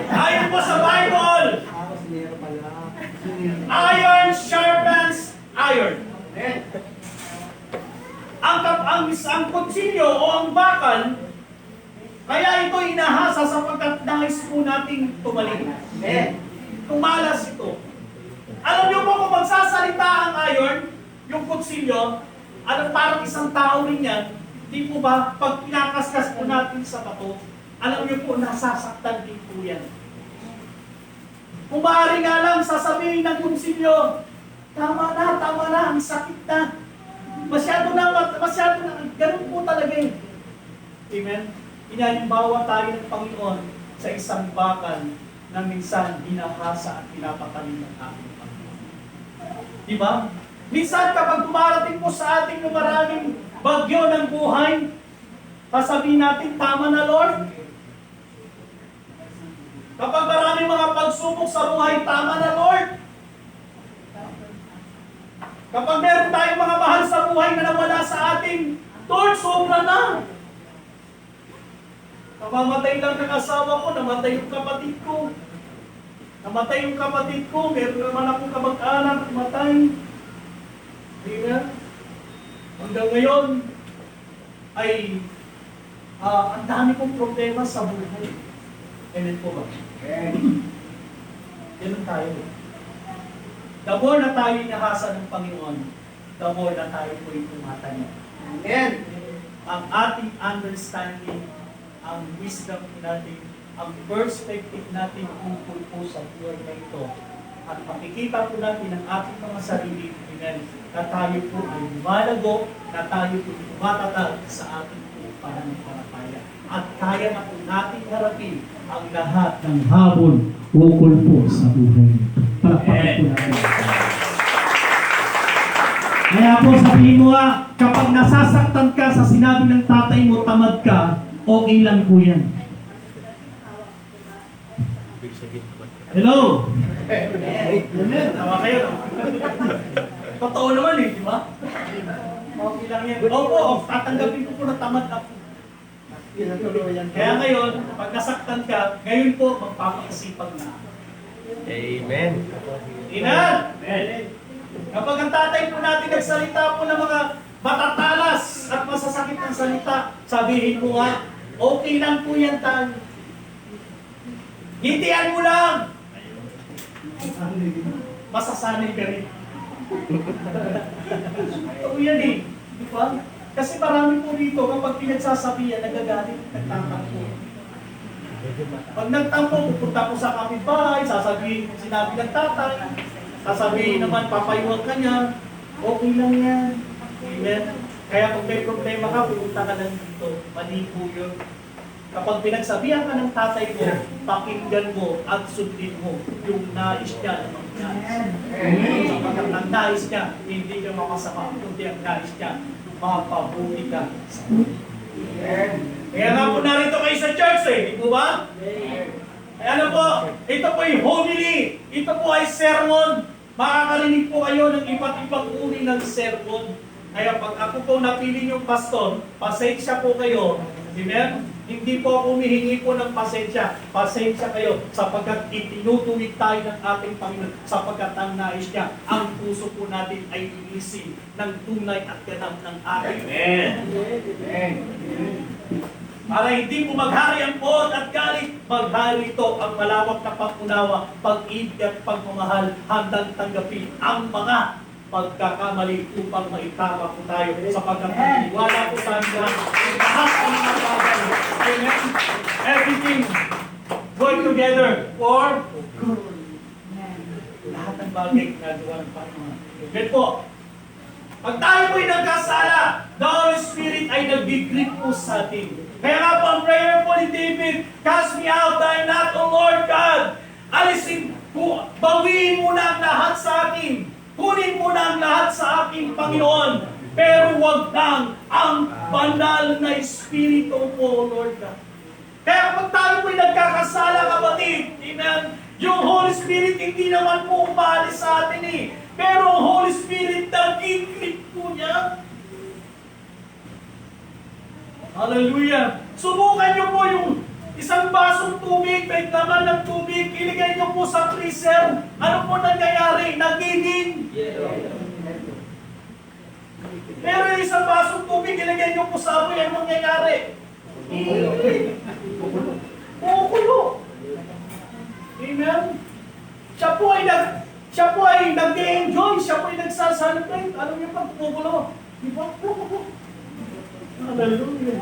Ayon po sa Bible, Ako, sinero pala. Sinero. iron sharpens iron. Ang kutsilyo o ang bakal, kaya ito inahasa sapagkat nais po nating tumaling. Tumalas ito. Alam niyo po kung magsasalita ang iron, yung kutsilyo, parang isang tao rin yan, di po ba, pag pinakaskas po natin sa bato, alam niyo po, nasasaktan din po yan. Kung maaari nga lang, sasabihin ng kutsilyo, tama na, ang sakit na. Masyado na, ganun po talaga eh. Amen? Inalimbawa tayo ng Panginoon sa isang bakal na minsan hinahasa at pinapatalim ng ating Panginoon. Di ba? Minsan kapag dumarating po sa ating ng maraming bagyo ng buhay, sasabihin natin, tama na Lord. Kapag maraming mga pagsubok sa buhay, tama na Lord. Kapag meron tayong mga mahal sa buhay na nawala sa atin, Lord, sobra na. Namamatay lang ng asawa ko, namatay yung kapatid ko. Namatay yung kapatid ko, meron naman akong kamag-anak, namatay. Hindi na. Hanggang ngayon, ay ang dami kong problema sa buhay. Amen po ba? Ganun tayo. The more na tayo inahasa ng Panginoon, the more na tayo po'y tumatanya. Amen. Ang ating understanding, ang wisdom natin, ang perspective natin tungkol po sa buhay na ito. At makikita po natin ang ating mga sarili, amen, na tayo po ay lumalago, na tayo po tumatatag sa ating po pananampalataya. At kaya na po natin harapin ang lahat ng habon ukol po sa buhay nito. Palakpakan po natin. Kaya po sabihin mo nga, kapag nasasaktan ka sa sinabi ng tatay mo, tamad ka, okay lang po yan. Hello? Amen. Tawa kayo. Totoo naman eh, di ba? Okay lang yan. Opo, tatanggapin ko po na tamad ako. Tinatuluyan Kaya ngayon, pag nasaktan ka, ngayon po, magpapakasipag na. Amen. Amen. Kapag ang tatay po natin nagsalita po ng mga matatalas at masasakit ng salita, sabihin mo nga, okay lang po yan tayo. Ngitian mo lang. Masasanay ka rin. Ito yan eh. Di ba? Kasi marami po dito, kapag pinagsasabihan, nagagalit, nagtatampo. Pag nagtampo, pupunta po sa kapitbahay, sasabihin, sinabi ng tatay, sasabihin naman, papayuwag ka niya, okay lang yan. Amen? Kaya kung may problema ka, pupunta ka lang dito. Mali po yun. Kapag pinagsabihan ka ng tatay mo, pakinggan mo at sundin mo yung nais niya na mangyari. Sapagkat ang nais niya, hindi ka makasama, kundi ang nais niya, mapabuti ka sa buhay. Kaya nga po narito kayo sa church di po ba? Kaya ano po, ito po yung homily, ito po ay sermon. Makakarinig po kayo ng iba't ibang uri ng sermon. Kaya pag ako po napili yung pastor, pasensya po kayo. Amen? Hindi po ako humihingi po ng pasensya. Pasensya kayo sapagkat itinutuwid tayo ng ating Panginoon sapagkat ang nais niya, ang puso po natin ay linisin ng tunay at ganap ng ating. Amen. Para hindi po maghari ang pot at galit, maghari ito ang malawak na pag-unawa, pag-ibig at pagmamahal, handang tanggapin ang mga pagkakamali upang maitama po tayo sapagkat wala po sa amin lahat ng mga bagay. Amen? Everything going together for good. Lahat ng bagay ginagawa ng Panginoon. Amen po. Pag tayo po'y nagkasala, the Holy Spirit ay nag-grip po sa atin. Kaya nga po ang prayer po ni David, cast me out, thy not, O Lord God. Alisin po, bawiin mo na ang lahat sa akin. Kunin mo na ang lahat sa aking Panginoon. Pero huwag lang ang banal na Espiritu mo, Lord God. Kaya kapag tayo po'y nagkakasala, kapatid, amen, yung Holy Spirit hindi naman po umalis sa atin Pero ang Holy Spirit nag-grip po niya. Hallelujah! Subukan niyo po yung isang basong tubig, may laman ng tubig, iligay niyo po sa freezer. Ano po nangyayari? Nagiging pero yung isang basong tubig, ilagay niyo po sa apoy, ano mangyayari? Kukulo. Amen? Siya po ay nag-enjoy, siya po ay nagsasalibrate. Alam niyo pag kukulo? Di ba? Hallelujah.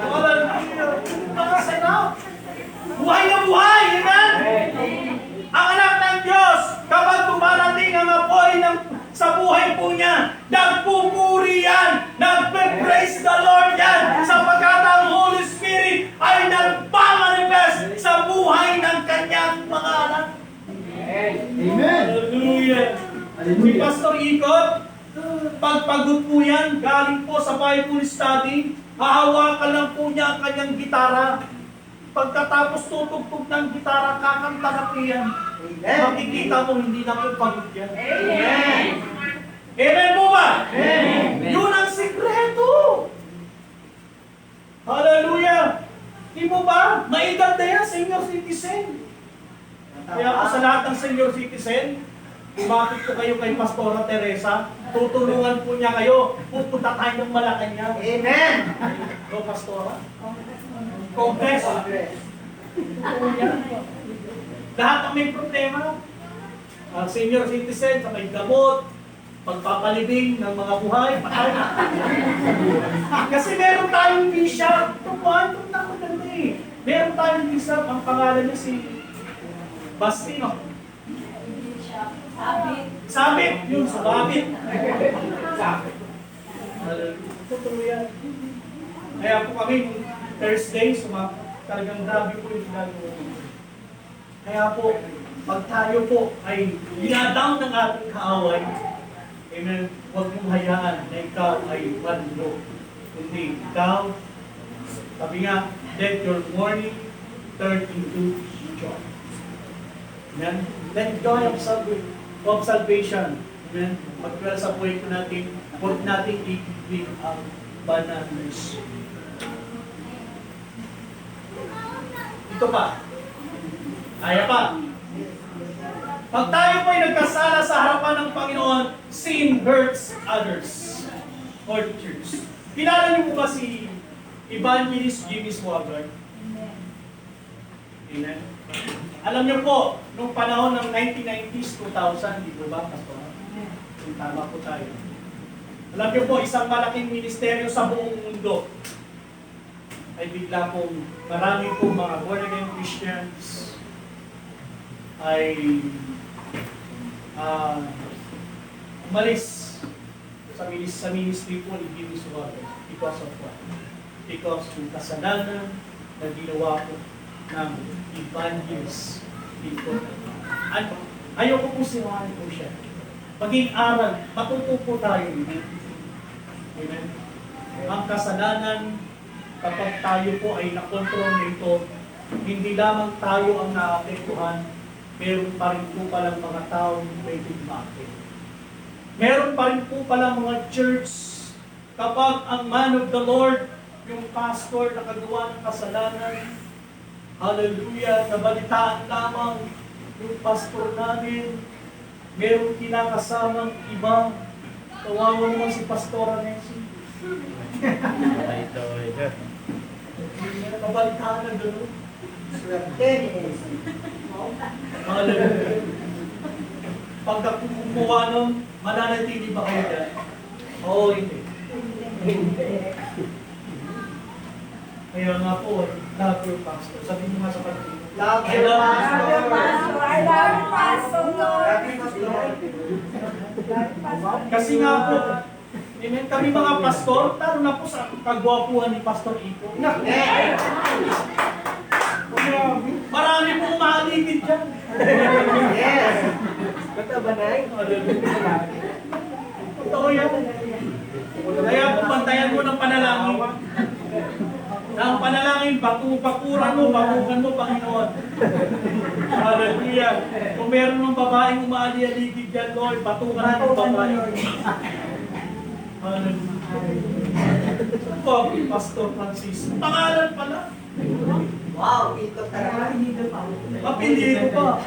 Hallelujah. Nakasarap. Buhay na buhay. Amen? Ang anak ng Diyos, kapag dumarating ang apoy sa buhay po niya, nagpupuri yan, nagpe-praise the Lord yan, sapagkat ang Holy Spirit ay nagpamanifest sa buhay ng kanyang mga anak. Amen. Hallelujah. Si Pastor Ikot, pagpagod po yan, galing po sa Bible study, hahawakan lang po niya ang kanyang gitara. Pagkatapos tutugtog ng gitara, kakanta na po yan. Makikita mo, hindi na po pagod yan. Amen! Amen po ba? Amen! Yun ang sikreto! Hallelujah! Di mo ba? Maedad na yan, senior citizen. Kaya po sa lahat ng senior citizen, bakit po kayo kay Pastora Teresa? Tutulungan po niya kayo. Pupunta tayo ng Malacanang. Amen. No, Pastora? Congress. Lahat ang may problema. Senior citizen, sa may gamot, pagpapalibing ng mga buhay, patay. Kasi meron tayong bishop. Ito po, ito na maganda Meron tayong bishop, ang pangalan niya si Bastino. Sabit! Yun, sabit. Sabit. Tutuloy yan. Kaya po kami, Thursday, talagang grabe po yung ginagawa. Kaya po, pag tayo po ay dinadown ng ating kaaway, amen, huwag mong hayaan na ikaw ay manlo. Kundi ikaw, sabi nga, let your mourning turn into joy. Amen? Let joy of salvation. Amen? Magpala sa buhay po natin, huwag natin ibigin ang banal na Espiritu. Ito pa. Kaya pa. Pag tayo po ay nagkasala sa harapan ng Panginoon, sin hurts others or church. Kilala niyo po ba si Evangelist Jimmy Swaggart? Amen. Alam niyo po, nung panahon ng 1990s, 2000, di ba, Pastor? Kung tama po tayo. Alam niyo po, isang malaking ministeryo sa buong mundo ay bigla pong marami pong mga born-again Christians ay umalis sa ministry po ni Jimmy Suarez. Because of what? Because ng kasalanan na ginawa po ng evangelist dito. Ayoko po sirahan po siya. Maging aral, matuto po tayo. Amen? Ang kasalanan, kapag tayo po ay nakontrol nito, hindi lamang tayo ang naapektuhan, meron pa rin po palang mga taong may bigmate. Meron pa rin po palang mga church, kapag ang man of the Lord, yung pastor na kagawa ng kasalanan, hallelujah, nabalitaan lamang yung pastor namin, meron kinakasamang iba, kawawa naman si Pastora Nancy. Nabalitaan na gano'n. Hallelujah. Pagka kumukuha nun, mananatili ba kayo dyan? Oo, hindi. Kaya nga po, love your pastor. Sabi mo nga sa kanila. Love I your love pastor. I love you, Pastor. Love you, Pastor. Kasi nga po, amen, kami mga pastor, taro na po sa kagwapuhan ni Pastor Iko. Marami po umaligid dyan. Yes. Totoo yan. Kaya po, bantayan mo ng panalangin. Ang panalangin, bakuran mo, bakukan mo, Panginoon. Hallelujah. Kung meron ng babaeng umali-aligid dyan, Lord, batukan ng babae. Hallelujah. Po, Pastor Francis. Pangalan pala. Wow, ito talaga. Mapili ko pa.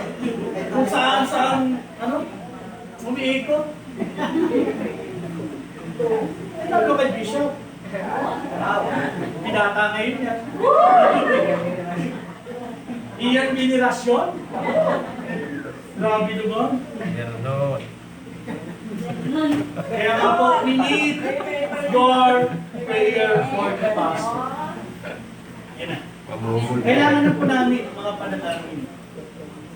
Kung saan, umiikot. Ano kay Bishop? Pinata ngayon yan. Iyan binirasyon. Grabe naman. Meron. Kaya nga po, we need your prayer for the pastor. Yan na. Kailangan na po namin ang mga panalangin.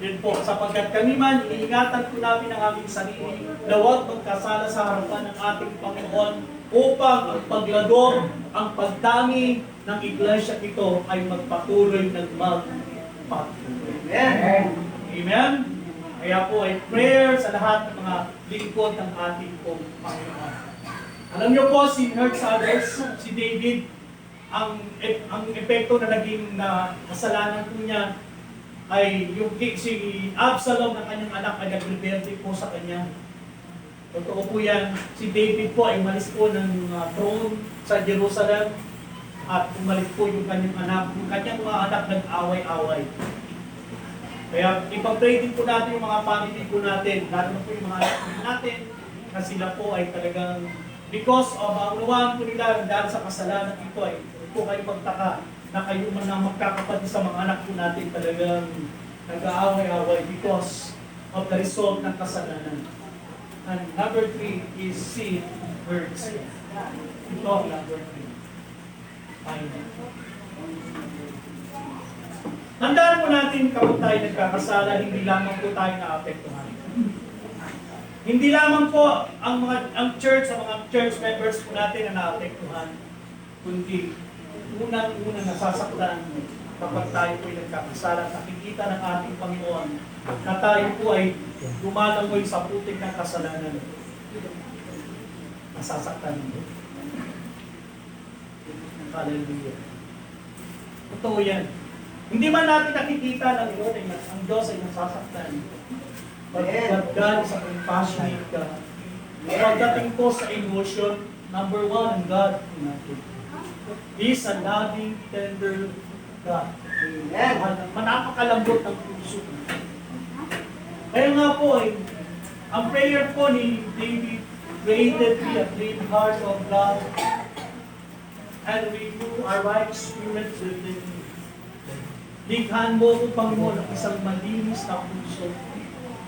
Yan po, sapagkat kami man, iniingatan po namin ang aming sarili na huwag magkasala sa harapan ng ating Panginoon upang ang paglador, ang pagdami ng iglesia ito ay magpatuloy ng magpatuloy. Amen. Amen? Kaya po ay prayer sa lahat ng mga lingkod ng ating pong Panginoon. Alam niyo po, si Herc Sanders, si David, ang epekto na naging kasalanan po niya ay yung si Absalom na kanyang anak ay nag-rebelde po sa kanya. Totoo po yan. Si David po ay umalis po ng throne sa Jerusalem at umalis po yung kanyang anak. Yung kanyang mga anak nag-away-away. Kaya ipag-pray din po natin yung mga family po natin, lalo na po yung mga anak natin, na sila po ay talagang because of ang luwan po nila dahil sa kasalanan ito ay po kayo magtaka na kayo man ang magkakapatid sa mga anak po natin talagang nag-aaway-away because of the result ng kasalanan. And number 3 is sin hurts. Ito ang number 3. Final. Tandaan po natin kapag tayo nagkakasala, hindi lamang po tayo naapektuhan. Hindi lamang po ang church, ang mga church members po natin na naapektuhan, kundi unang-unang nasasaktan kapag tayo po ay nagkakasala, nakikita ng ating Panginoon na tayo po ay lumalangoy sa putik ng kasalanan. Nasasaktan mo. Hallelujah. Totoo yan. Hindi man natin nakikita ng Lord ay ang Diyos ay nasasaktan. But God is a compassionate God. Pagdating po sa emotion, number 1, ang God natin. He is a loving, tender God. Manapakalambot ng puso. Kaya nga po ay, ang prayer po ni David, created me a clean heart of God, and renew our right spirit within me. Likhaan mo ko, Panginoon, ang isang malinis na puso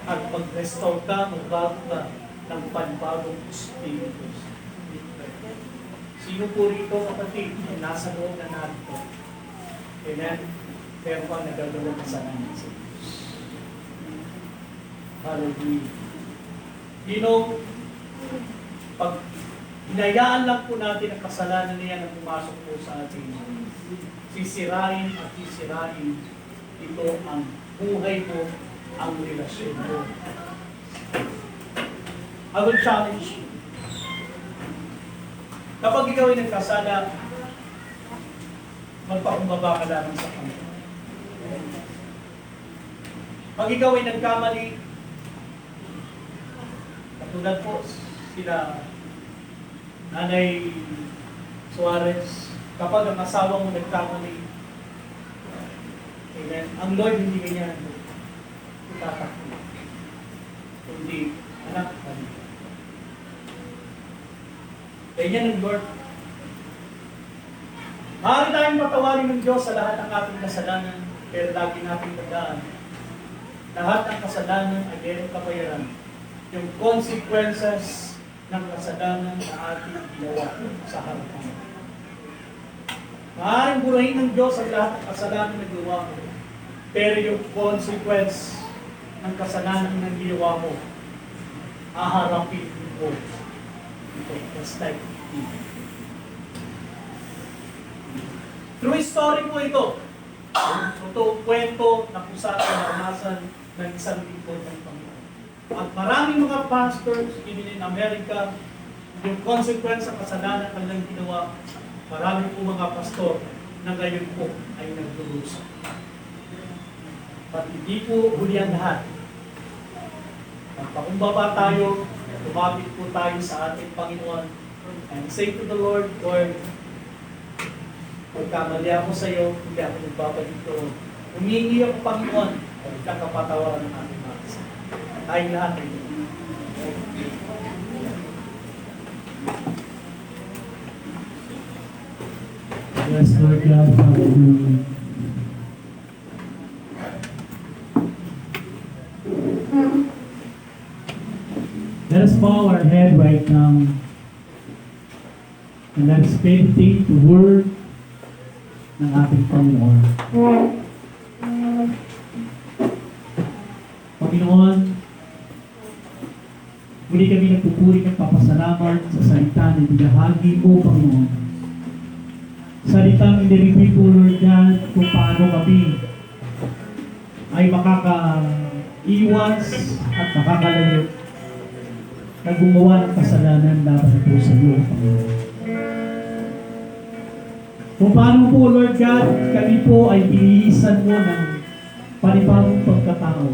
at pag-restore ka, magbago ka ng panibagong espiritu. Sino po rito, kapatid, ang nasa loob na narito? Amen? Pero pa nagagawa kasalanan sa Diyos. Hallelujah. You know, pag hinayaan lang po natin ang kasalanan niya na pumasok po sa atin, sisirain at sisirain ito ang buhay mo, ang relasyon mo. I will challenge you. Kapag ikaw ay nagkasala, magpakumbaba ka lamang sa Panginoon. Pag ikaw ay nagkamali, katulad po sila Nanay Suarez, kapag ang asawa mo nagkamali, amen, ang Lord hindi ganyan itatakbo. Kundi, anak, balik. Ganyan ang Lord. Maaari tayong patawarin ng Diyos sa lahat ng ating kasalanan, pero lagi nating tandaan, lahat ng kasalanan ay mayroong kabayaran. Yung consequences ng kasalanan na ating ginawa sa harapan. Maaaring burahin ng Diyos ang lahat ng kasalanan na ginawa mo, pero yung consequence ng kasalanan na ginawa mo, aharapin mo. Ito, just like true story po ito. Totoong kwento na kung saan naranasan ng isang lingkod ng Panginoon. At maraming mga pastors, even in America, yung consequence sa kasalanan ng kanilang ginawa, marami po mga pastor na ngayon po ay nagdurusa. At hindi po huli ang lahat. Magpakumbaba tayo, lumapit po tayo sa ating Panginoon, and say to the Lord, Lord, pagkamali ako sa iyo, hindi ako nagbabalik doon. Humingi ako, Panginoon, at kakapatawaran ng ating mga kasalanan. Tayong lahat ay Yes, Lord God, hallelujah. Let us bow our head right now and let us meditate the word ng ating Panginoon. Panginoon, muli kami nagpupuri ng papasalamat sa salita na ibinahagi mo, Panginoon. Salitang inireview po, Lord God, kung paano kami ay makakaiwas at makakalayo na gumawa ng kasalanan laban po sa iyo, Panginoon. Kung paano po, Lord God, kami po ay pinilisan mo ng panibagong pagkatao.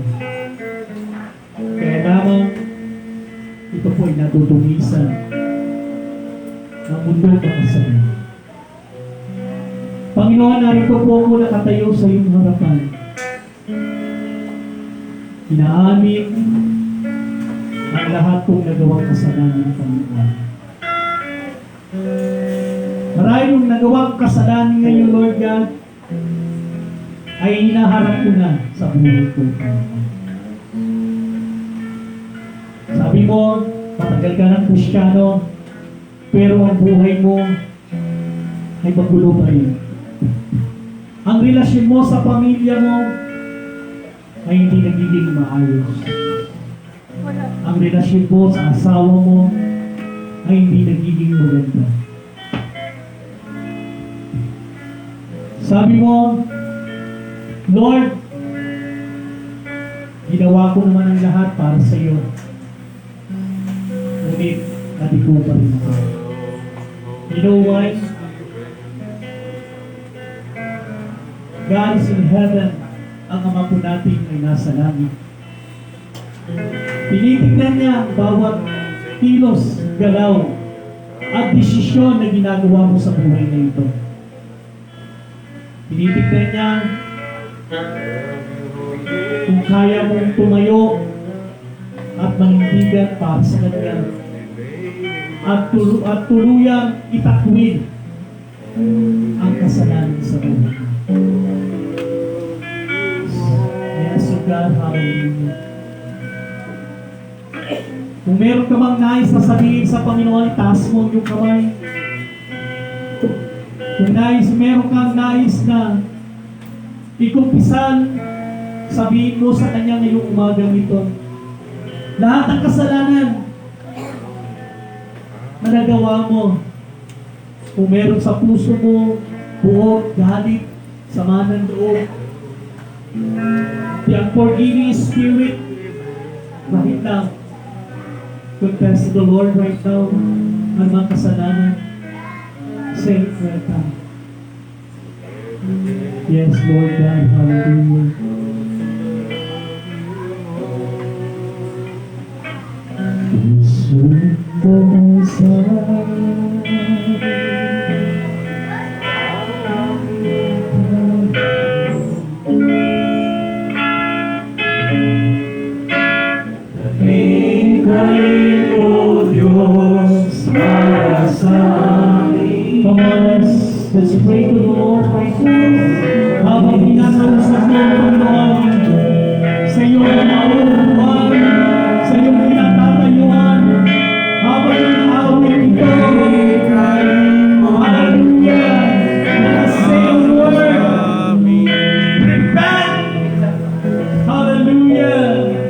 Kaya lamang, ito po ay natutungisan ng mundo makasalanan. Panginoon, narito po ako nakatayo sa iyong harapan. Inaamin ang lahat pong nagawang kasalanan, Panginoon. Maraming nagawang kasalanan ngayon, Lord God, ay hinaharap ko na sa buhay ko, Panginoon. Sabi mo, matagal ka ng Kristiyano, pero ang buhay mo ay magulo pa rin. Ang relasyon mo sa pamilya mo ay hindi nagiging maayos. Ang relasyon mo sa asawa mo ay hindi nagiging maganda. Sabi mo, Lord, ginawa ko naman ang lahat para sa iyo. Ngunit, natiko pa rin ako. You know why? God is in heaven. Ang Ama po natin ay nasa langit. Tinitignan niya ang bawat kilos, galaw, at desisyon na ginagawa mo sa buhay na ito. Tinitignan niya kung kaya mong tumayo at manindigan para sa Kanya at tuluyang itakwid ang kasalanan sa buhay. God, hallelujah. Kung meron ka mang nais na sabihin sa Panginoon, itaas mo yung kamay. Kung meron kang nais na ikumpisan, sabihin mo sa Kanya ngayong umagang ito. Lahat ng kasalanan na nagawa mo, kung meron sa puso mo, buot, galit, sama ng loob, the unforgiving spirit, right now, confess to the Lord right now, ang mga kasalanan, say it right now. Yes, Lord God, hallelujah. Puso ko sa Come on, let's pray to the Lord right now. Habang pinakausap mo ang Panginoon sa iyong nauupuan, sa iyong pinatatayuan, habang nag-aawit ito, hallelujah, say a word, repent, hallelujah.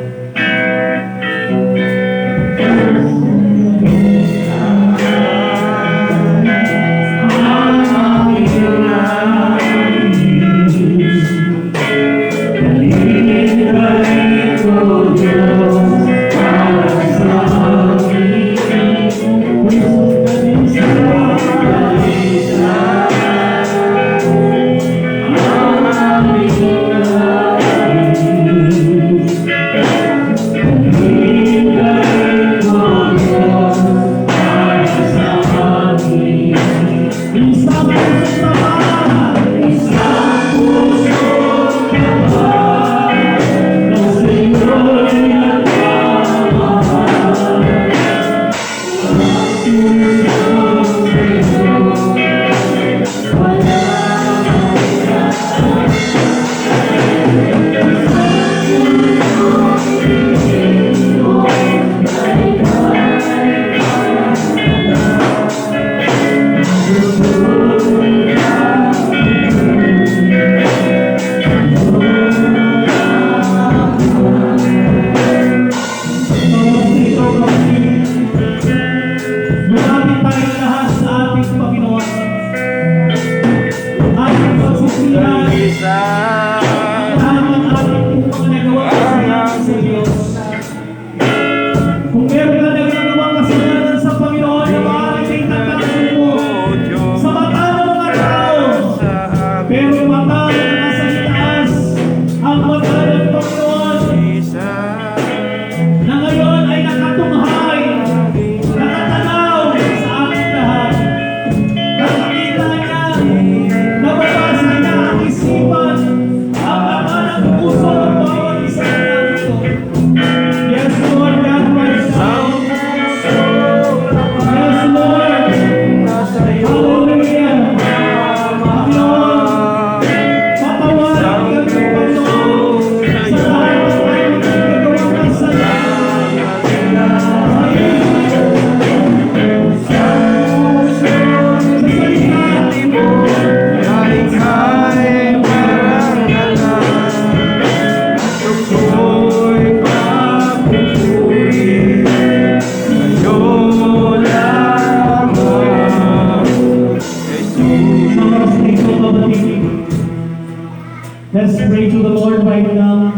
Let's pray to the Lord right now.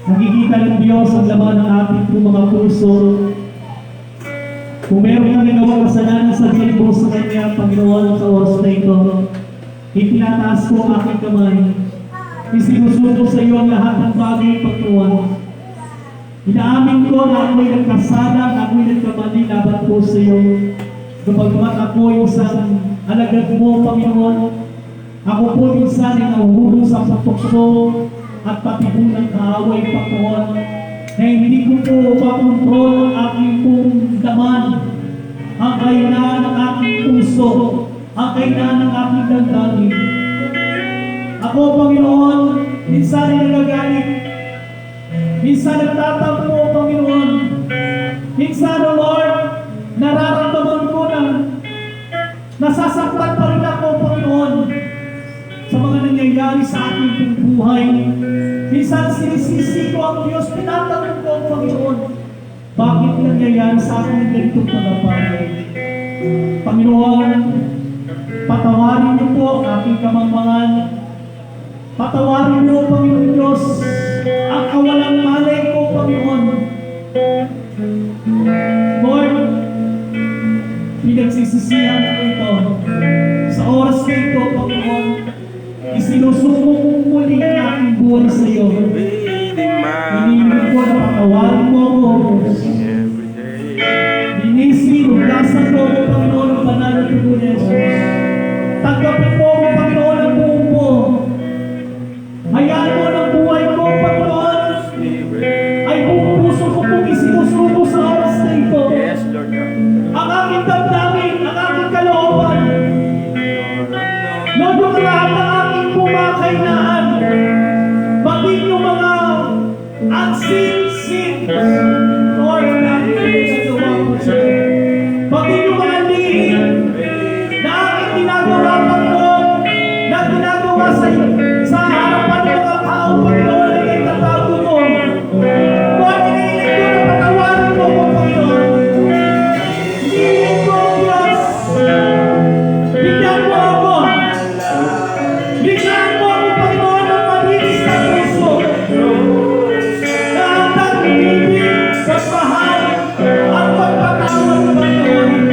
Nakikita ng Diyos ang laman ng ating mga puso. Kung meron ka nagawang kasalanan sa diri mo sa Kanya, Panginoon, sa oras na ito, itinataas ko ang aking kamay. Isinusuko sa iyo ang lahat ng bagay, Panginoon. Inaamin ko na ako'y nagkasala, na ako'y nagkamali laban po sa iyo. Kapagmat ako'y isang alagad mo, Panginoon, ako po minsan ay nahuhulog sa tukso at pati po ng kaaway, Panginoon, na hindi ko po makontrol ang aking pong laman, ang kainan ng aking puso, ang kainan ng aking damdamin. Ako, Panginoon, Minsan ay nagagalit. Minsan nagtatampo, Panginoon. Minsan, O Lord, nararamdaman ko na nasasaktan pa rin ako, Panginoon, sa mga nangyayari sa aking pong buhay. Minsan sinisisi ko ang Diyos, tinatanong ko, Panginoon, bakit nangyayari sa akin ganitong mga bagay? Panginoon, patawarin niyo po ang aking kamangmangan. Patawarin niyo, Panginoon Diyos, ang kawalang malay ko, Panginoon. Lord, pinagsisisihan ko ito. Sa oras na ito, Panginoon, isinusumo kong muli ang aking buhay sa iyo. Hinihiling ko na patawarin mo ako. Hugasan mo ako, Panginoon, ang banal na dugo ni Jesus. Tanggapin mo ako, Panginoon, ang buong mo. Hayaan mo ng buhay ko, Panginoon, ay buong puso ko pong isinusuko sa oras na ito. Yes, Lord God. Ang aking damdamin, ang aking kalooban. Lord, yung lahat ng aking kumakainaan, maging yung mga unseen sins, Lord, namin pinagagawa ko siya. Maging yung mga lihim na aking ginagawa, Panginoon, na ginagawa sa harapan ng mga tao, Panginoon, na itatago mo. Lord, hinihiling ko na patawarin mo ko, Panginoon. Hinihiling ko, Diyos, bigyan mo ako. Bigyan mo ako, Panginoon, ng malinis na puso. Na handang ibig, pagmahal, at pagpatawad, Panginoon.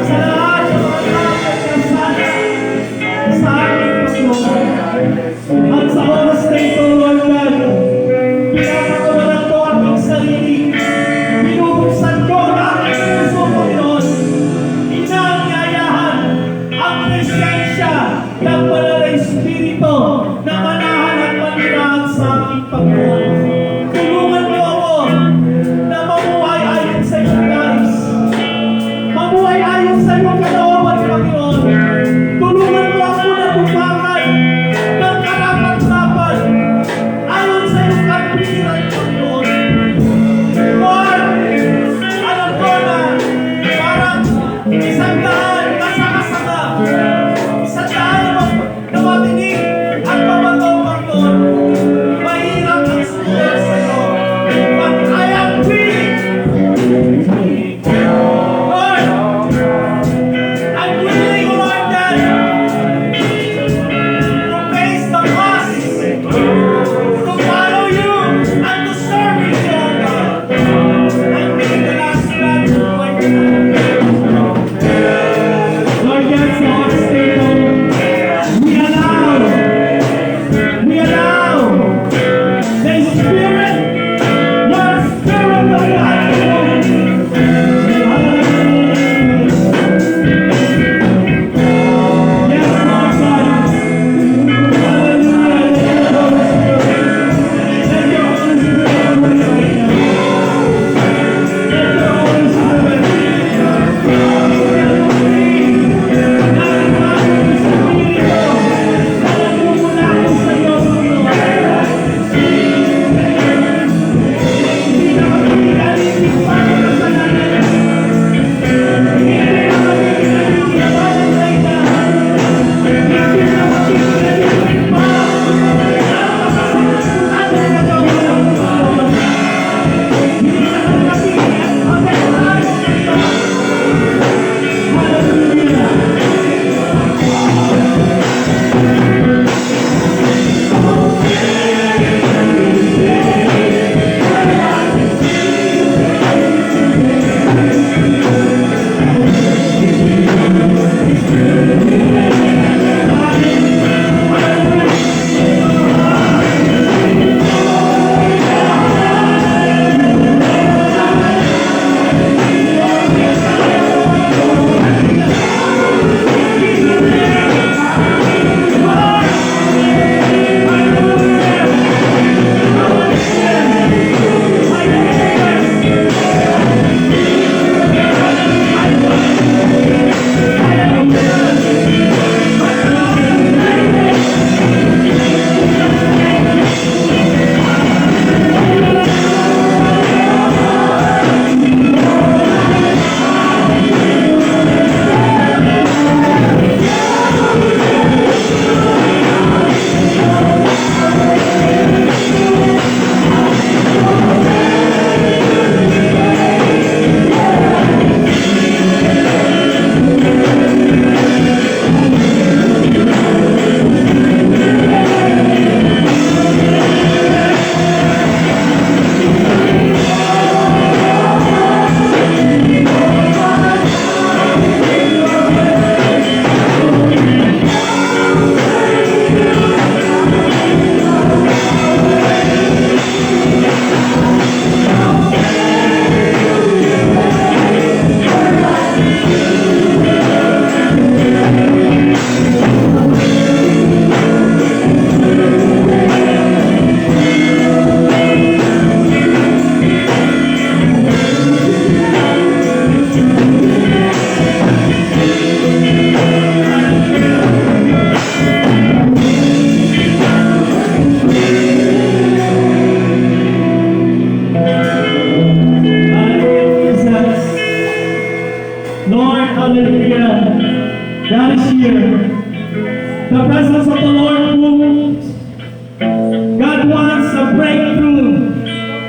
Sa lahat ng mga nakakasala sa aking Panginoon. At sa oras na ito, Lord God, pinapakawalan ko ang aking sarili. Binubuksan ko ang aking puso, Panginoon. Inaanyayahan ang presensya ng Banal na Espiritu na manahan at manirahan sa aking Panginoon. Tulungan mo ako na mamuhay ayon sa iyong nais. Mamuhay ayon sa iyong kalooban, Panginoon. Tulungan mo ako na bumangan ng karapat-dapat ayon sa iyong kapiliran, Panginoon. Lord, alam ko na parang isang daan kasama-sama, isang daan na matinig at mabangaw, Panginoon. Mahirap ang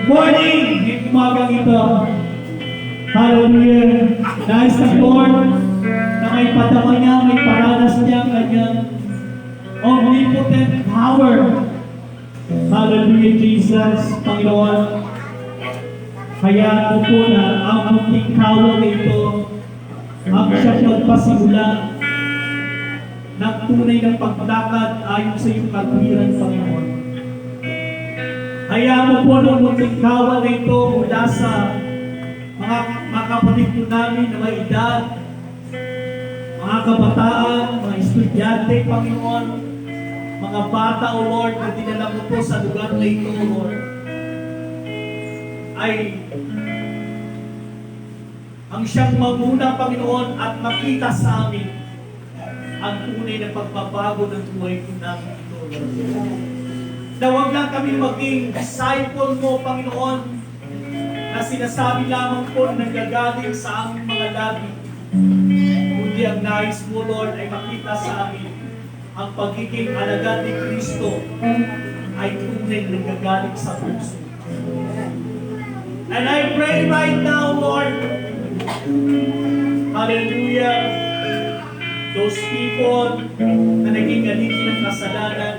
morning! Ngayong umagang ito. Hallelujah. Nais ng Lord na may padama niya, may paranas niya ang kanyang omnipotent power. Hallelujah, Jesus, Panginoon. Kaya po na ang munting kawang ito ang siyang nagpasimula ng tunay ng paglakad ayon sa iyong katwiran, Panginoon. Hayaan mo po ng munting kawan na ito mula sa mga kapatid po namin na may edad, mga kabataan, mga estudyante, Panginoon, mga bata, O Lord, na dinala mo po sa lugar na ito, O Lord, ay ang siyang mamuna, Panginoon, at makita sa amin ang tunay na pagbabago ng buhay po namin ito, Lord. Na huwag lang kami maging disciple mo, Panginoon, na sinasabi lamang po na nanggagaling sa aming mga labi. Kundi ang nais mo, Lord, ay makita sa amin ang pagiging alagad ni Kristo ay tunay na nanggagaling sa puso. And I pray right now, Lord, hallelujah, those people na naging alipin ng kasalanan,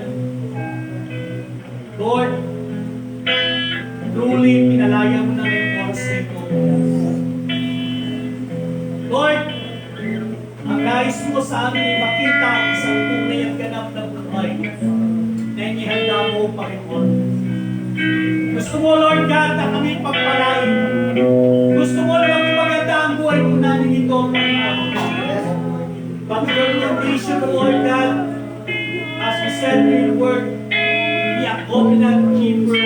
Lord, truly, pinalaya mo na ngayong oras na ito. Lord, ang nais mo sa amin ay makita ang isang tunay at ganap na buhay na inihanda mo, Panginoon. Gusto mo, Lord God, na kami pagpalain. Gusto mo na maging maganda ang buhay mo namin ito, Panginoon. But your condition, Lord God, as we said in your word, be a covenant keeper,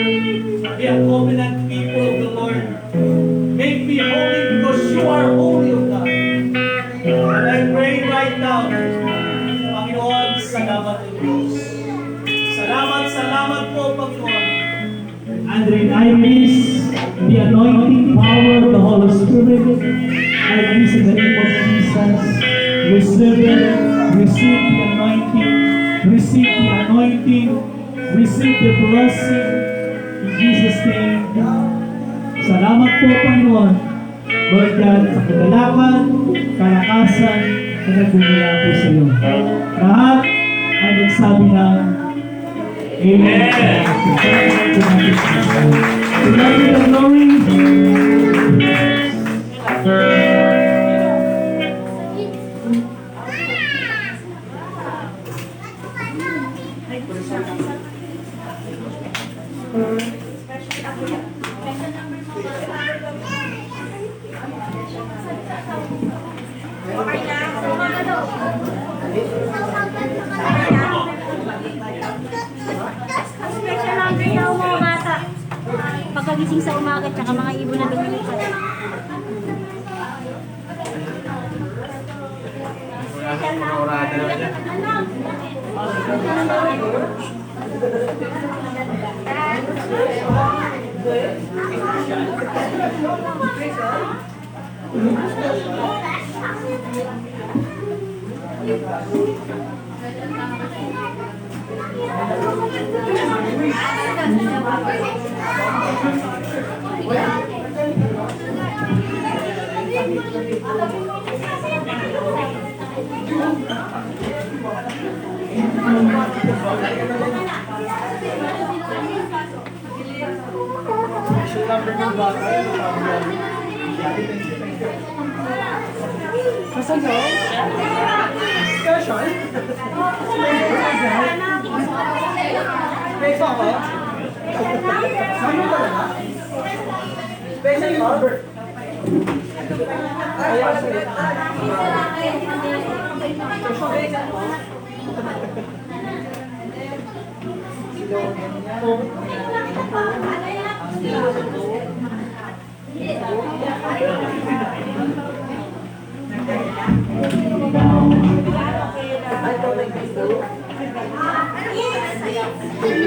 be a covenant people of the Lord. Make me holy because you are holy, O God. And I pray right now, Panginoon, salamat po Diyos. Salamat po, Panginoon. And I release the anointing power of the Holy Spirit. I release in the name of Jesus. Receive it. Receive the anointing. Receive the anointing. Receive the blessing. In Jesus' name. Salamat po, Panginoon. Lord God, sa kagalakan, kalakasan, na nagmumula po sa iyo. Lahat ay nagsabi ng Amen. To God be the glory. Special number daw mga bata. Pagkagising sa umaga, tsaka mga ibon na lumilipad. Orada naman yan.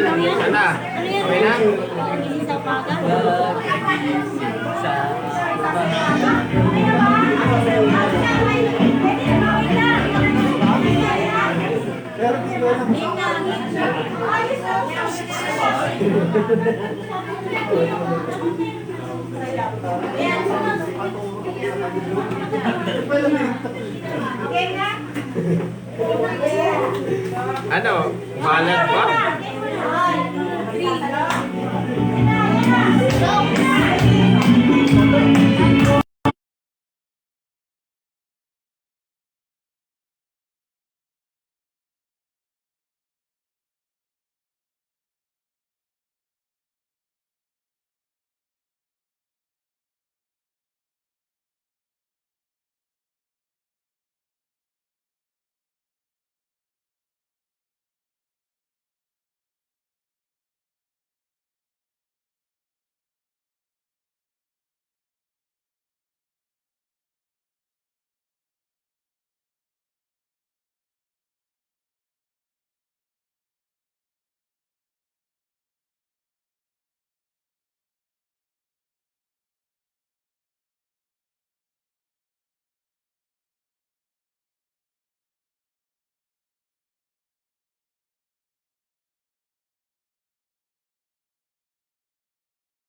Ano yan? Okay na? Pagkagising sa umaga? Ano? Malat ba?